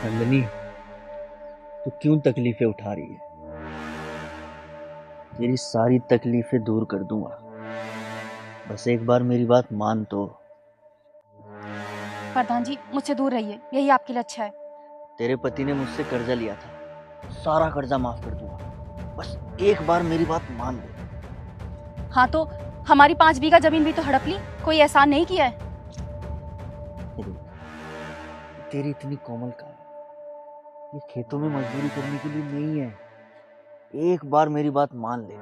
नंदनी, तू क्यों तकलीफें उठा रही है? तेरी सारी तकलीफें दूर कर दूंगा, बस एक बार मेरी बात मान तो। प्रधान जी, मुझसे दूर रहिए, यही आपके लिए अच्छा है। तेरे पति ने मुझसे कर्जा लिया था, सारा कर्जा माफ कर दूंगा, बस एक बार मेरी बात मान ले। हाँ तो हमारी 5 बीघा जमीन भी तो हड़प ली, कोई एहसान नहीं किया है। तेरी इतनी कोमल का ये खेतों में मजदूरी करने के लिए नहीं है। एक बार मेरी बात मान ले,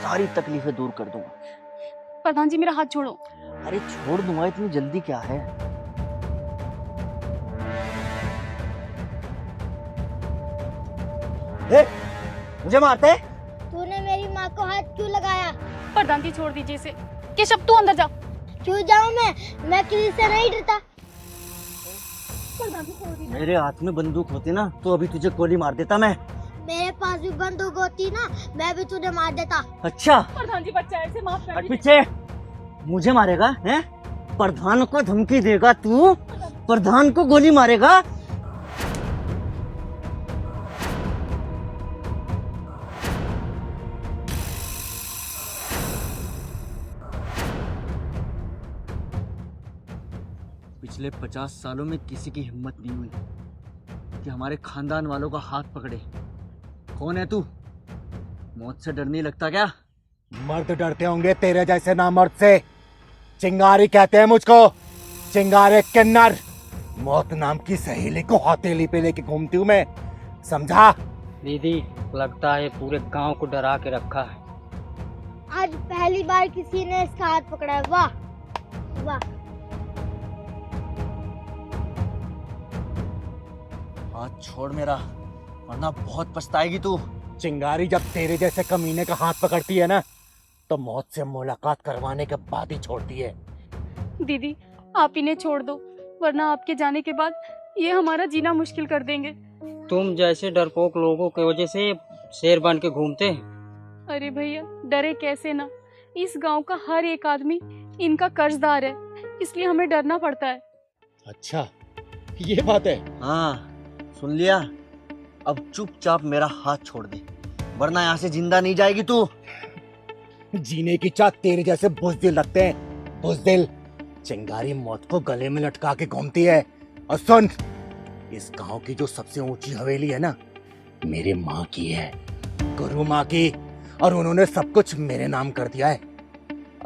सारी तकलीफें दूर कर दूंगा। प्रधान जी मेरा हाथ छोड़ो। अरे छोड़ दूंगा, इतनी जल्दी क्या है? मुझे मारते? तूने मेरी माँ को हाथ क्यों लगाया? प्रधान जी छोड़ दीजिए इसे। केशव तू अंदर जा। क्यों जाऊँ मैं किसी से नहीं डरता। मेरे हाथ में बंदूक होती ना तो अभी तुझे गोली मार देता मैं। मेरे पास भी बंदूक होती ना, मैं भी तुझे मार देता। अच्छा, प्रधान जी बच्चा है, इसे माफ कर हट पीछे। मुझे मारेगा हैं? प्रधान को धमकी देगा तू? प्रधान को गोली मारेगा? पिछले 50 सालों में किसी की हिम्मत नहीं हुई कि हमारे खानदान वालों का हाथ पकड़े। कौन है तू? मौत से डर नहीं लगता क्या? मर्द डरते होंगे तेरे जैसे नामर्द से। चिंगारी कहते हैं मुझको, चिंगारे किन्नर। मौत नाम की सहेली को हथेली पे लेके घूमती हूँ मैं, समझा? दीदी लगता है पूरे गांव को डरा के रखा है। आज पहली बार किसी ने इसका हाथ पकड़ा है। वाह वाह। हाथ छोड़ मेरा, वरना बहुत पछताएगी तू। चिंगारी जब तेरे जैसे कमीने का हाथ पकड़ती है ना, तो मौत से मुलाकात करवाने के बाद ही छोड़ती है। दीदी आप इन्हें छोड़ दो, वरना आपके जाने के बाद ये हमारा जीना मुश्किल कर देंगे। तुम जैसे डरपोक लोगों की वजह से शेर बन के घूमते हैं। अरे भैया डरे कैसे ना, इस गांव का हर एक आदमी इनका कर्जदार है, इसलिए हमें डरना पड़ता है। अच्छा ये बात है। हाँ सुन लिया, अब चुपचाप मेरा हाथ छोड़ दे, वरना यहाँ से जिंदा नहीं जाएगी तू। जीने की चाह तेरे जैसे बुज़दिल रखते हैं, बुज़दिल। चिंगारी मौत को गले में लटका के घूमती है। और सुन, इस गांव की जो सबसे ऊंची हवेली है ना, मेरे माँ की है, गुरु माँ की, और उन्होंने सब कुछ मेरे नाम कर दिया है।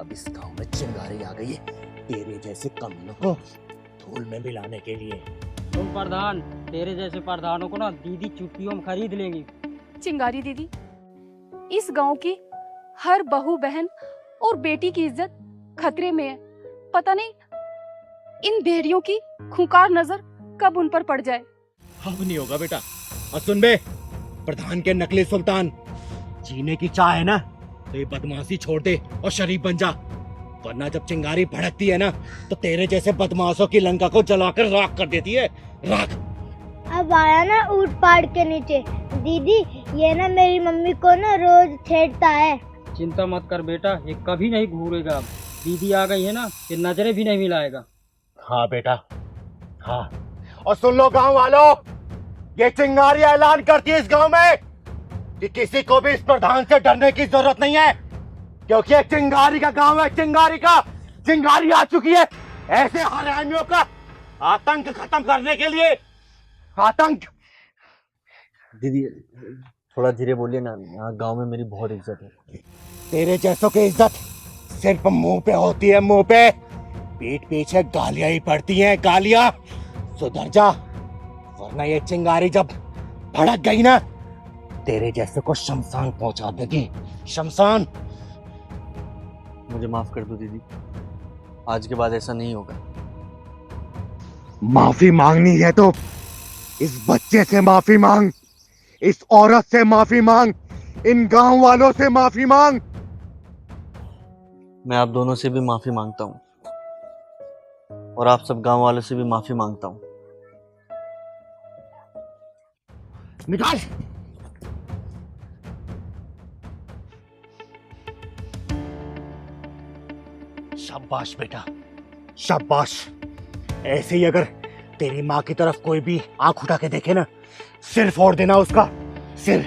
अब इस गांव में चिंगारी आ गई है तेरे जैसे कमीनों को धूल में मिलाने के लिए। तुम प्रधान, तेरे जैसे प्रधानों को ना दीदी चुटकियों में खरीद लेंगी। चिंगारी दीदी, इस गांव की हर बहू बहन और बेटी की इज्जत खतरे में है। पता नहीं इन भेड़ियों की खूंखार नजर कब उन पर पड़ जाए। अब नहीं होगा बेटा। और सुन बे, प्रधान के नकली सुल्तान, जीने की चाह है ना तो ये बदमाशी छोड़ दे और शरीफ बन जा, वरना जब चिंगारी भड़कती है ना तो तेरे जैसे बदमाशों की लंका को जलाकर राख कर देती है, राख। अब आया ना ऊंट पहाड़ के नीचे। दीदी ये ना मेरी मम्मी को ना रोज छेड़ता है। चिंता मत कर बेटा, ये कभी नहीं घूरेगा। दीदी आ गई है ना, ये नजरें भी नहीं मिलाएगा। हाँ बेटा, हाँ। और सुन लो गांव वालों, ये चिंगारी ऐलान करती है इस गांव में कि किसी को भी इस प्रधान से डरने की जरूरत नहीं है, क्योंकि ये चिंगारी का गांव है। चिंगारी आ चुकी है ऐसे हरामियों का आतंक खत्म करने के लिए। आतंक। दीदी थोड़ा धीरे बोलिए ना, यहाँ गांव में मेरी बहुत इज्जत है। तेरे जैसों की इज्जत सिर्फ मुंह पे होती है, मुंह पे। पीठ पीछे गालियां ही पड़ती हैं, गालियां। सुधर जा, वरना ये चिंगारी जब भड़क गई ना, तेरे जैसे को शमशान पहुंचा देगी, शमशान। मुझे माफ कर दो दीदी, आज के बाद ऐसा नहीं होगा। माफी मांगनी है तो इस बच्चे से माफी मांग, इस औरत से माफी मांग, इन गांव वालों से माफी मांग। मैं आप दोनों से भी माफी मांगता हूँ और आप सब गांव वालों से भी माफी मांगता हूँ। निकाल। शाबाश बेटा, शाबाश। ऐसे ही अगर तेरी माँ की तरफ कोई भी आंख उठा के देखे ना, सिर फोड़ देना उसका, सिर।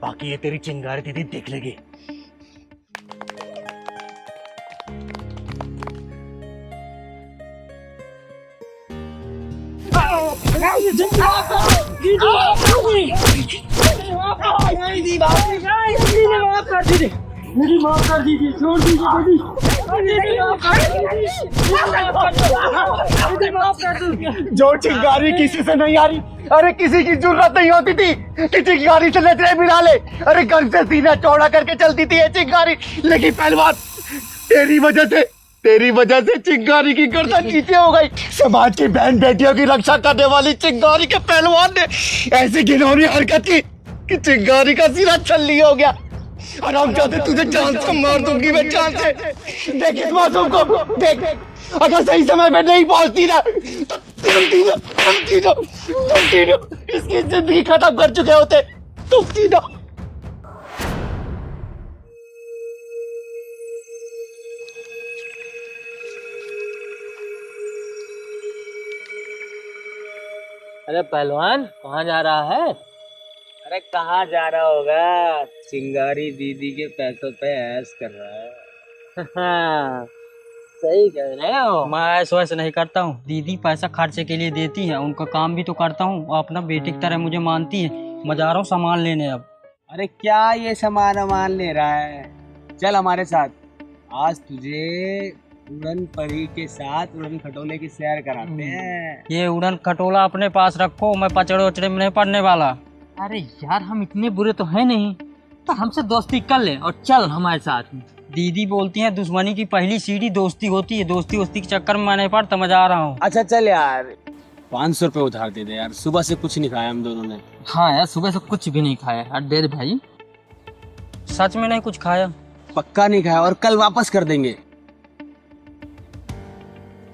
बाकी ये तेरी चिंगारी दीदी देख लेगी। मेरी माफ कर दीजिए, छोड़ दीजिए दीदी। जो चिंगारी किसी से नहीं आ रही, अरे किसी की जरूरत नहीं होती थी कि चिंगारी से नजरें मिला ले। अरे गन से सीना चौड़ा करके चलती थी ये चिंगारी, लेकिन पहलवान तेरी वजह से चिंगारी की गर्दन नीचे हो गई। समाज की बहन बेटियों की रक्षा करने वाली चिंगारी के पहलवान ने ऐसी घिनौनी हरकत की कि चिंगारी का सिरा छल्ली हो गया। और हम चाहते तुझे जान से मार दूंगी मैं, जान से। देख इस मासूम को, देख अगर सही समय में नहीं पहुंचती ना तो तुम तीनों इसकी जिंदगी खत्म कर चुके होते, तुम तीनों। अरे पहलवान कहाँ जा रहा है? अरे कहाँ जा रहा होगा, चिंगारी दीदी के पैसों पे ऐश कर रहा है। सही कह रहे हो। मैं ऐसा वैसे नहीं करता हूँ, दीदी पैसा खर्चे के लिए देती है, उनका काम भी तो करता हूँ और अपना बेटे की तरह मुझे मानती है। मैं जा रहा हूँ सामान लेने अब। अरे क्या ये सामान ले रहा है, चल हमारे साथ, आज तुझे उड़न परी के साथ उड़न खटोले की सैर कराते हैं। ये उड़न खटोला अपने पास रखो, मैं पचड़े उचड़े में नहीं पड़ने वाला। अरे यार हम इतने बुरे तो है नहीं, तो हमसे दोस्ती कर ले और चल हमारे साथ। दीदी बोलती हैं दुश्मनी की पहली सीढ़ी दोस्ती होती है, दोस्ती वोस्ती के चक्कर में मैं नहीं पड़ता, मैं जा रहा हूँ। अच्छा चल यार, 500 रुपये उधार दे दे यार, सुबह से कुछ नहीं खाया हम दोनों ने। हाँ यार सुबह से कुछ भी नहीं खाया यार, दे दे भाई। सच में नहीं कुछ खाया? पक्का नहीं खाया और कल वापस कर देंगे।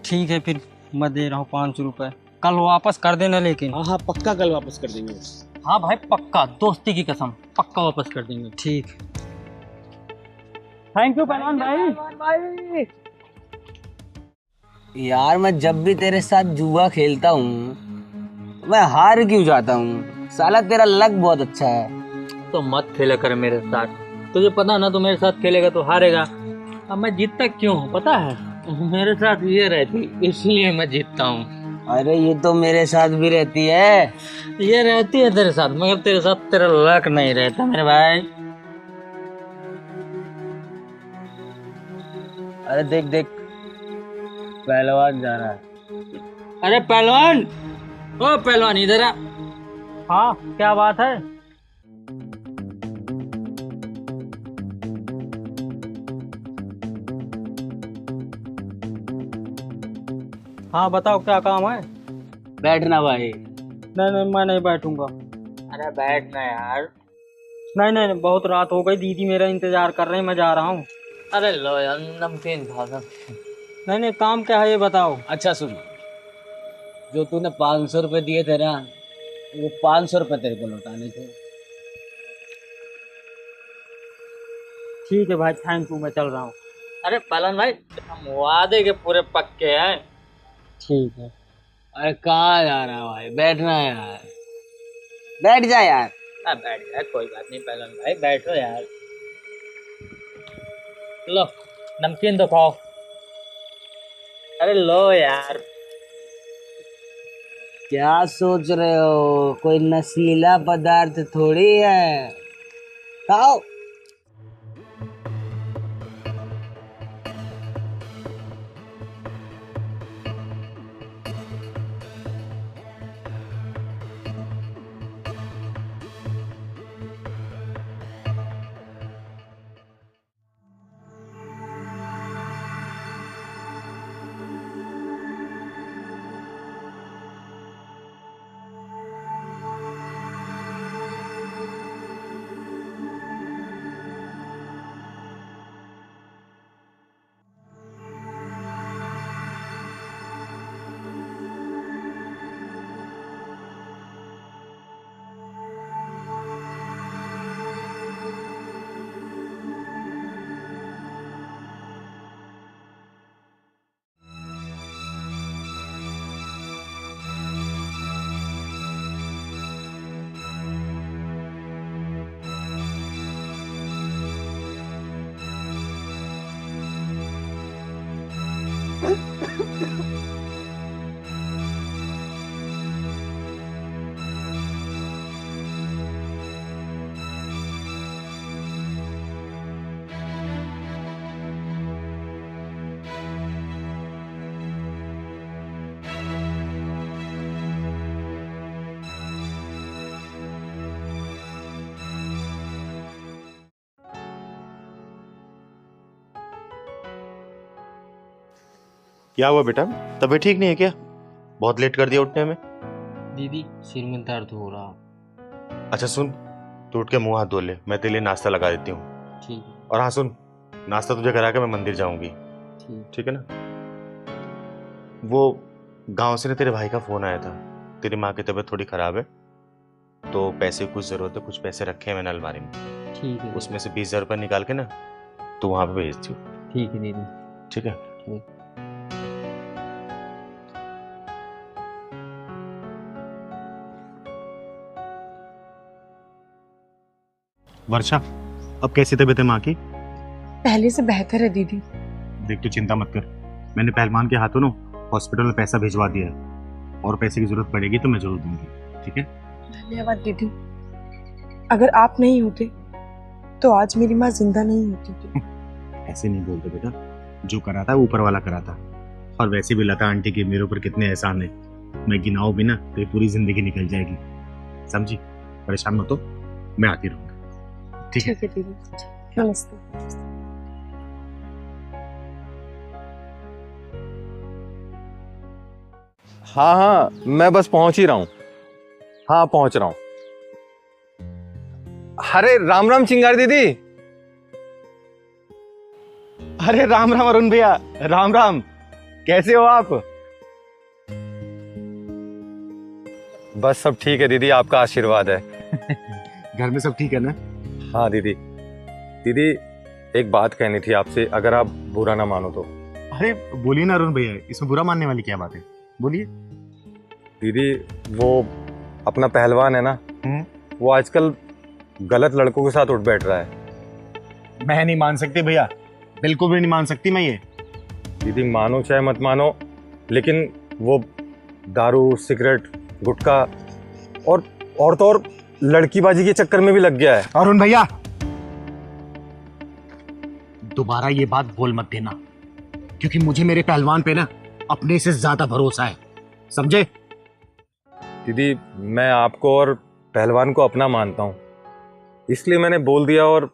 ठीक है फिर मैं दे रहा हूँ 500 रुपए, कल वापस कर देना लेकिन। हाँ पक्का कल वापस कर देंगे। हाँ भाई पक्का, दोस्ती की कसम, पक्का वापस कर देंगे। ठीक, थैंक यू पहलवान भाई। यार मैं जब भी तेरे साथ जुआ खेलता हूँ मैं हार क्यों जाता हूँ, साला तेरा लक बहुत अच्छा है। तो मत खेला कर मेरे साथ, तुझे पता ना, तो मेरे साथ खेलेगा तो हारेगा। अब मैं जीतता क्यों हूँ पता है? मेरे साथ ये रहती इसलिए मैं जीतता हूँ। अरे ये तो मेरे साथ भी रहती है। ये रहती है तेरे साथ, मगर तेरे साथ तेरा लक नहीं रहता मेरे भाई। अरे देख देख पहलवान जा रहा है। अरे पहलवान, ओ पहलवान इधर आ। हाँ क्या बात है? हाँ बताओ क्या काम है? बैठना भाई। नहीं मैं नहीं बैठूंगा। अरे बैठना यार। नहीं बहुत रात हो गई, दीदी मेरा इंतजार कर रहे हैं, मैं जा रहा हूँ। अरे लो यार नमकीन खा। नहीं काम क्या है ये बताओ। अच्छा सुन, जो तूने 500 रुपये दिए थे ना, वो 500 रुपये तेरे को लौटाने थे। ठीक है भाई, थैंक यू, मैं चल रहा हूँ। अरे पहलवान भाई हम वादे के पूरे पक्के हैं। ठीक है। अरे कहाँ जा रहा है भाई, बैठना है यार, बैठ जा यार। बैठ जा, कोई बात नहीं पहलवान भाई, बैठो यार। लो नमकीन तो खाओ। अरे लो यार। क्या सोच रहे हो, कोई नशीला पदार्थ थोड़ी है, खाओ। क्या हुआ बेटा, तबीयत ठीक नहीं है क्या? बहुत लेट कर दिया उठने में। दीदी सिर में दर्द हो रहा। अच्छा सुन, तू उठ के मुंह हाथ धो ले, मैं तेरे लिए नाश्ता लगा देती हूँ। ठीक और हाँ सुन, नाश्ता तुझे करा के मैं मंदिर जाऊंगी, ठीक। ठीक है ना? वो गांव से ना तेरे भाई का फोन आया था, तेरी माँ की तबीयत थोड़ी खराब है तो पैसे की कुछ जरूरत है, कुछ पैसे रखे हैं मैंने अलमारी में, ठीक है। उसमें से 20,000 रुपये निकाल के ना तू वहां पे भेज दियो। ठीक है दीदी। ठीक है? ठीक। वर्षा, अब कैसी तबीयत है माँ की? पहले से बेहतर है दीदी। देख तू चिंता मत कर, मैंने पहलवान के हाथों ना हॉस्पिटल में पैसा भिजवा दिया है, और पैसे की जरूरत पड़ेगी तो मैं जरूर दूंगी, ठीक है? धन्यवाद दीदी। अगर आप नहीं होते तो आज मेरी माँ जिंदा नहीं होती थी। ऐसे नहीं बोलते बेटा, जो करा था ऊपर वाला करा था। और वैसे भी लता आंटी के मेरे ऊपर कितने एहसान है, मैं गिनाऊं भी ना तो ये पूरी जिंदगी निकल जाएगी, समझी? परेशान मत हो, मैं आती रहूंगा, ठीक है? ठीक है दीदी, नमस्ते। हाँ हाँ, मैं बस पहुंच ही रहा हूँ। हाँ पहुंच रहा हूँ। अरे राम राम चिंगारी दीदी। अरे राम राम अरुण भैया, राम राम, कैसे हो आप? बस सब ठीक है दीदी, आपका आशीर्वाद है। घर में सब ठीक है ना? हाँ दीदी। दीदी एक बात कहनी थी आपसे, अगर आप बुरा ना मानो तो। अरे बोलिए ना अरुण भैया, इसमें बुरा मानने वाली क्या बात है, बोलिए। दीदी वो अपना पहलवान है ना, वो आजकल गलत लड़कों के साथ उठ बैठ रहा है। मैं नहीं मान सकती भैया, बिल्कुल भी नहीं मान सकती मैं ये। दीदी मानो चाहे मत मानो, लेकिन वो दारू, सिगरेट, गुटखा और तो और लड़कीबाजी के चक्कर में भी लग गया है। अरुण भैया दोबारा ये बात बोल मत देना, क्योंकि मुझे मेरे पहलवान पे ना अपने से ज्यादा भरोसा है, समझे? दीदी मैं आपको और पहलवान को अपना मानता हूँ, इसलिए मैंने बोल दिया। और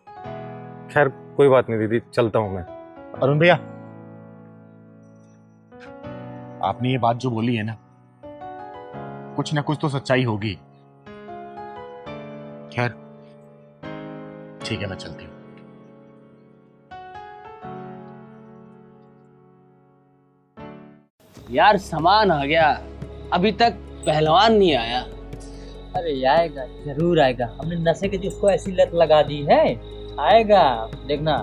खैर कोई बात नहीं दीदी, चलता हूँ मैं। अरुण भैया आपने ये बात जो बोली है ना, कुछ ना कुछ तो सच्चाई होगी। खैर ठीक है, मैं चलती हूँ। यार सामान आ गया, अभी तक पहलवान नहीं आया। अरे आएगा, जरूर आएगा। हमने नशे की उसको ऐसी लत लगा दी है, आएगा देखना।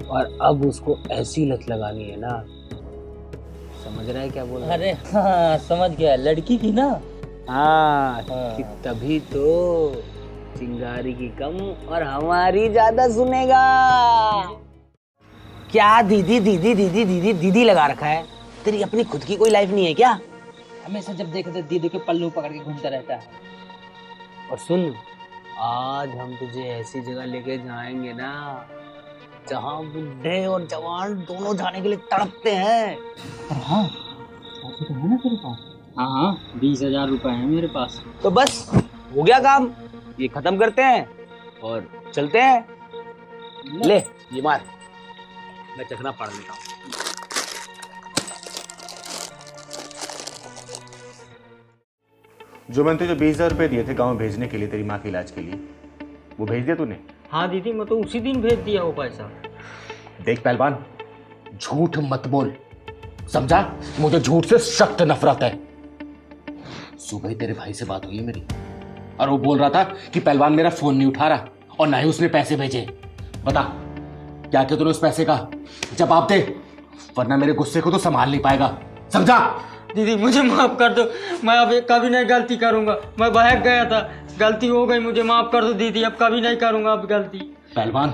और अब उसको ऐसी लत लगानी है ना, समझ रहा है क्या बोल रहा है? अरे हाँ समझ गया, लड़की की ना। हाँ, कि तभी तो चिंगारी की कम और हमारी ज्यादा सुनेगा। क्या दीदी दीदी दीदी दीदी दीदी लगा रखा है? तेरी अपनी खुद की कोई लाइफ नहीं है क्या? हमेशा जब देखे तो दीदी के पल्लू पकड़ के घूमता रहता है। और सुन, आज हम तुझे ऐसी जगह लेके जाएंगे ना जहाँ बुढ़े और जवान दोनों जाने के लिए तड़पते हैं। हाँ पैसे तो है ना तेरे पास? हाँ 20,000 रुपए है मेरे पास। तो बस हो गया काम, ये खत्म करते हैं और चलते हैं। ले ये मार, मैं चखना पढ़ लेता हूँ। जो मैंने तुझे 20,000 रुपए दिए थे गांव भेजने के लिए तेरी माँ के इलाज के लिए, वो भेज दिया तूने? हाँ दीदी, मैं तो उसी दिन भेज दिया वो पैसा। देख पहलवान, झूठ मत बोल, समझा? मुझे झूठ से सख्त नफरत है। सुबह ही तेरे भाई से बात हुई है मेरी, और वो बोल रहा था कि पहलवान मेरा फोन नहीं उठा रहा और ना ही उसने पैसे भेजे। बता क्या क्या तूने उस पैसे का जवाब दे, वरना मेरे गुस्से को तो संभाल नहीं पाएगा, समझा? दीदी मुझे माफ कर दो, मैं अब कभी नहीं गलती करूंगा। मैं बहक गया था, गलती हो गई, मुझे माफ कर दो दीदी, अब कभी नहीं करूंगा अब गलती। पहलवान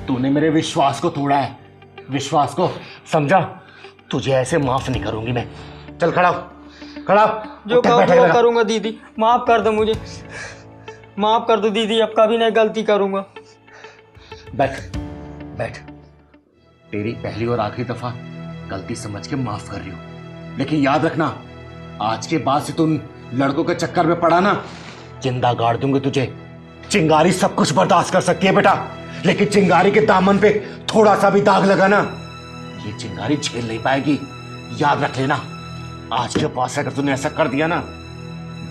तूने मेरे विश्वास को तोड़ा है, विश्वास को, समझा? तुझे ऐसे माफ नहीं करूंगी मैं। चल खड़ा हो, खड़ा हो। जो वो करूंगा दीदी, माफ कर दो मुझे, माफ कर दो दीदी, अब कभी नहीं गलती करूंगा। बैठ बैठ, तेरी पहली और आखिरी दफा गलती समझ के माफ कर रही हूं, लेकिन याद रखना आज के बाद से तुम लड़कों के चक्कर में पड़ा ना, जिंदा गाड़ दूंगी तुझे। चिंगारी सब कुछ बर्दाश्त कर सकती है बेटा, लेकिन चिंगारी के दामन पे थोड़ा सा भी दाग लगा ना, ये चिंगारी झेल नहीं पाएगी, याद रख लेना, आज के बाद अगर तूने ऐसा कर दिया ना,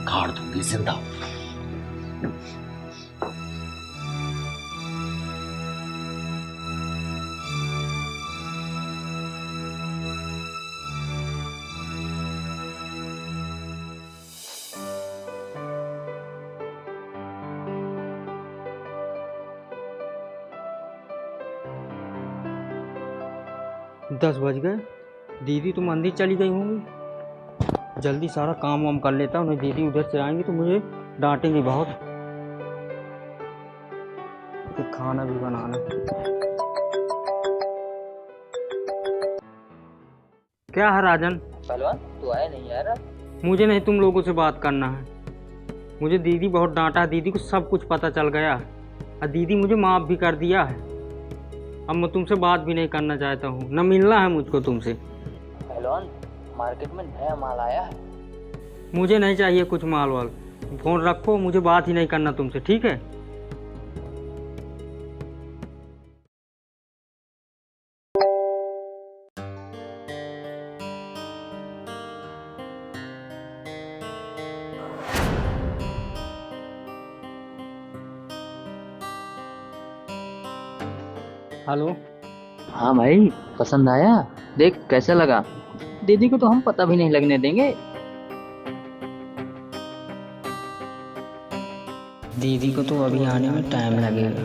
गाड़ दूंगी जिंदा। दस बज गए, दीदी तो मंदिर चली गई होंगी। जल्दी सारा काम वाम कर लेता हूँ, नहीं दीदी उधर से आएंगी तो मुझे डांटेंगी बहुत। फिर खाना भी बनाना। क्या है राजन? पहलवान तू आया नहीं यार? मुझे नहीं तुम लोगों से बात करना है। मुझे दीदी बहुत डांटा, दीदी को सब कुछ पता चल गया है और दीदी मुझे माफ़ भी कर दिया है। अब मैं तुमसे बात भी नहीं करना चाहता हूँ, न मिलना है मुझको तुमसे। पहलवान मार्केट में नया माल आया है। मुझे नहीं चाहिए कुछ माल वाल, फोन रखो, मुझे बात ही नहीं करना तुमसे, ठीक है? हेलो। हाँ भाई पसंद आया? देख कैसा लगा। दीदी को तो हम पता भी नहीं लगने देंगे। दीदी को तो अभी आने में टाइम लगेगा,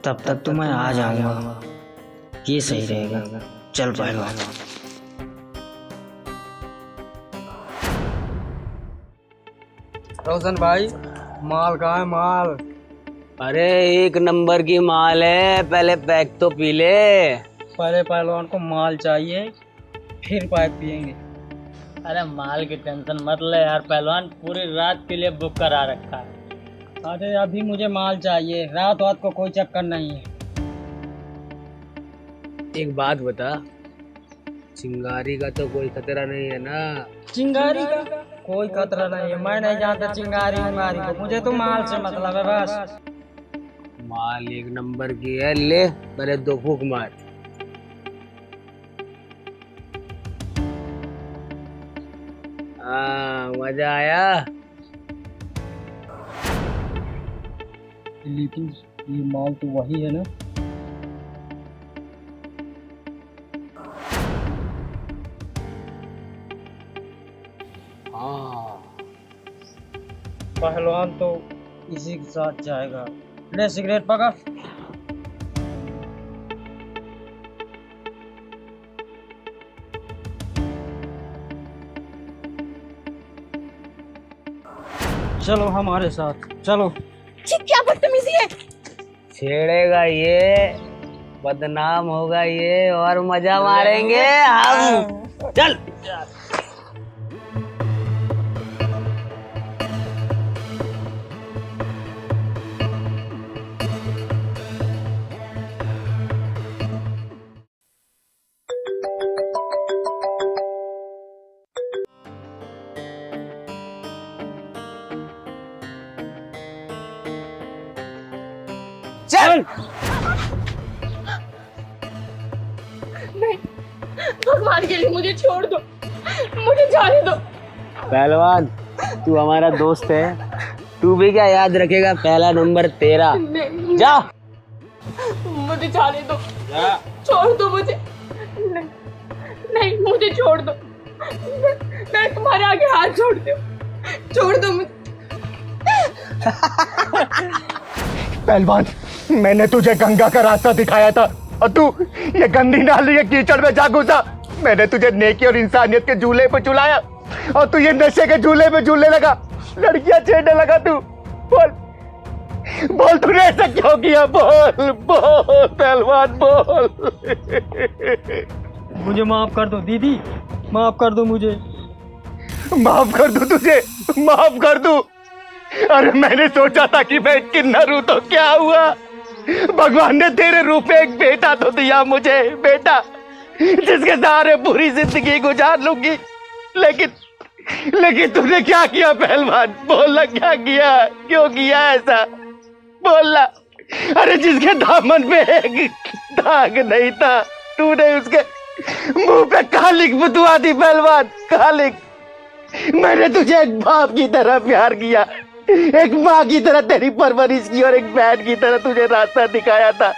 तब तक तो मैं आ जाऊंगा। ये सही रहेगा। चल पहलवान। रोशन भाई, माल कहाँ है? माल अरे एक नंबर की माल है, पहले पैक तो पी ले। पहले पहलवान को माल चाहिए, फिर पैक पियेंगे। अरे माल की टेंशन मत ले यार पहलवान, पूरी रात के लिए बुक करा रखा है। अरे अभी मुझे माल चाहिए, रात वात को कोई चक्कर नहीं है। एक बात बता, चिंगारी का तो कोई खतरा नहीं है ना? चिंगारी का कोई खतरा नहीं है, मैं नहीं जानता चिंगारी उंगारी को, मुझे तो माल से मतलब है बस। माल एक नंबर की है, ले पहले 2 फूंक मार। हाँ मजा आया। लेकिन ये माल तो वही है ना? हाँ पहलवान तो इसी के साथ जाएगा। ले सिगरेट पकड़। चलो हमारे साथ चलो। क्या बदतमीजी है। छेड़ेगा ये, बदनाम होगा ये और मजा मारेंगे हम। चल चल। नहीं, भगवान के लिए मुझे छोड़ दो, मुझे जाने दो। पहलवान तू हमारा दोस्त है, तू भी क्या याद रखेगा, पहला नंबर तेरा। नहीं, जा मुझे जाने दो। जा। छोड़ दो मुझे। नहीं, नहीं मुझे छोड़ दो। मैं तुम्हारे आगे हाथ जोड़ती हूँ, छोड़ दो मुझे। पहलवान मैंने तुझे गंगा का रास्ता दिखाया था और तू ये गंदी नाली के कीचड़ में जा घुसा। मैंने तुझे नेकी और इंसानियत के झूले पे झुलाया और तू ये नशे के झूले पे झूलने लगा, लड़कियां छेड़ने लगा। तू बोल बोल तूने ऐसा क्यों किया? बोल बोल पहलवान बोल। मुझे माफ कर दो दीदी, माफ कर दो मुझे। माफ कर दूं तुझे? माफ कर दूं? अरे मैंने सोचा था कि मैं किन्नर हूं तो क्या हुआ? भगवान ने तेरे रूप में एक बेटा तो दिया मुझे, बेटा जिसके सहारे पूरी जिंदगी गुजार लूंगी। लेकिन तूने क्या किया पहलवान? बोलना क्या किया, क्यों किया ऐसा? बोलना। अरे जिसके दामन में एक दाग नहीं था, तूने मुंह पे कालिक बुतवा दी पहलवान, कालिक। मैंने तुझे एक बाप की तरह प्यार किया, एक माँ की तरह तेरी परवरिश की और एक बहन की तरह तुझे रास्ता दिखाया था,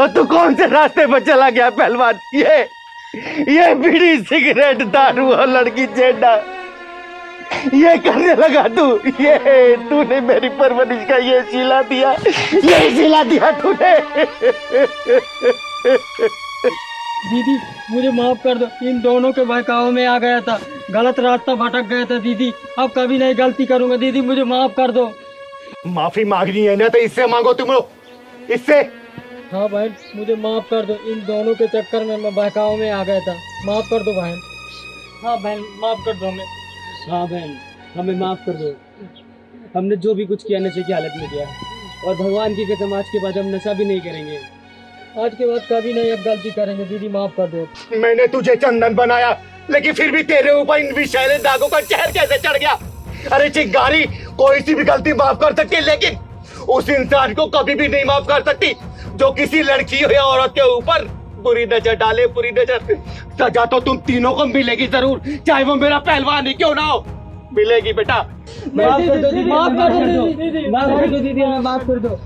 और तू कौन से रास्ते पर चला गया पहलवान? ये बीड़ी सिगरेट दारू और लड़की चेडा ये करने लगा तू। ये तूने मेरी परवरिश का ये सिला दिया, ये सिला दिया तूने। दीदी मुझे माफ कर दो, इन दोनों के बहकावे में आ गया था, गलत रास्ता भटक गया था दीदी, अब कभी नहीं गलती करूंगा दीदी, मुझे माफ कर दो। माफी मांगनी है ना तो इससे मांगो तुम लोग, इससे। हाँ बहन मुझे माफ कर दो, इन दोनों के चक्कर में मैं बहकावे में आ गया था, माफ कर दो बहन। हाँ बहन माफ कर दो हमें। हाँ बहन हमें माफ कर दो, हमने जो भी कुछ किया नशे की हालत में किया, और भगवान की कसम आज के बाद हम नशा भी नहीं करेंगे, आज के बाद कभी नहीं अब गलती करेंगे दीदी, माफ कर दो। मैंने तुझे चंदन बनाया, लेकिन फिर भी तेरे ऊपर इन विषैले दागों का जहर कैसे चढ़ गया? अरे चिंगारी कोई सी भी गलती माफ कर सकती है, लेकिन उस इंसान को कभी भी नहीं माफ कर सकती जो किसी लड़की या औरत के ऊपर बुरी नजर डाले, बुरी नजर। सजा तो तुम तीनों को मिलेगी जरूर, चाहे वो मेरा पहलवान ही क्यों ना हो, मिलेगी बेटा। माफ कर दो दीदी, माफ कर दो दीदी, माफ कर दो दीदी, हमें माफ कर दो।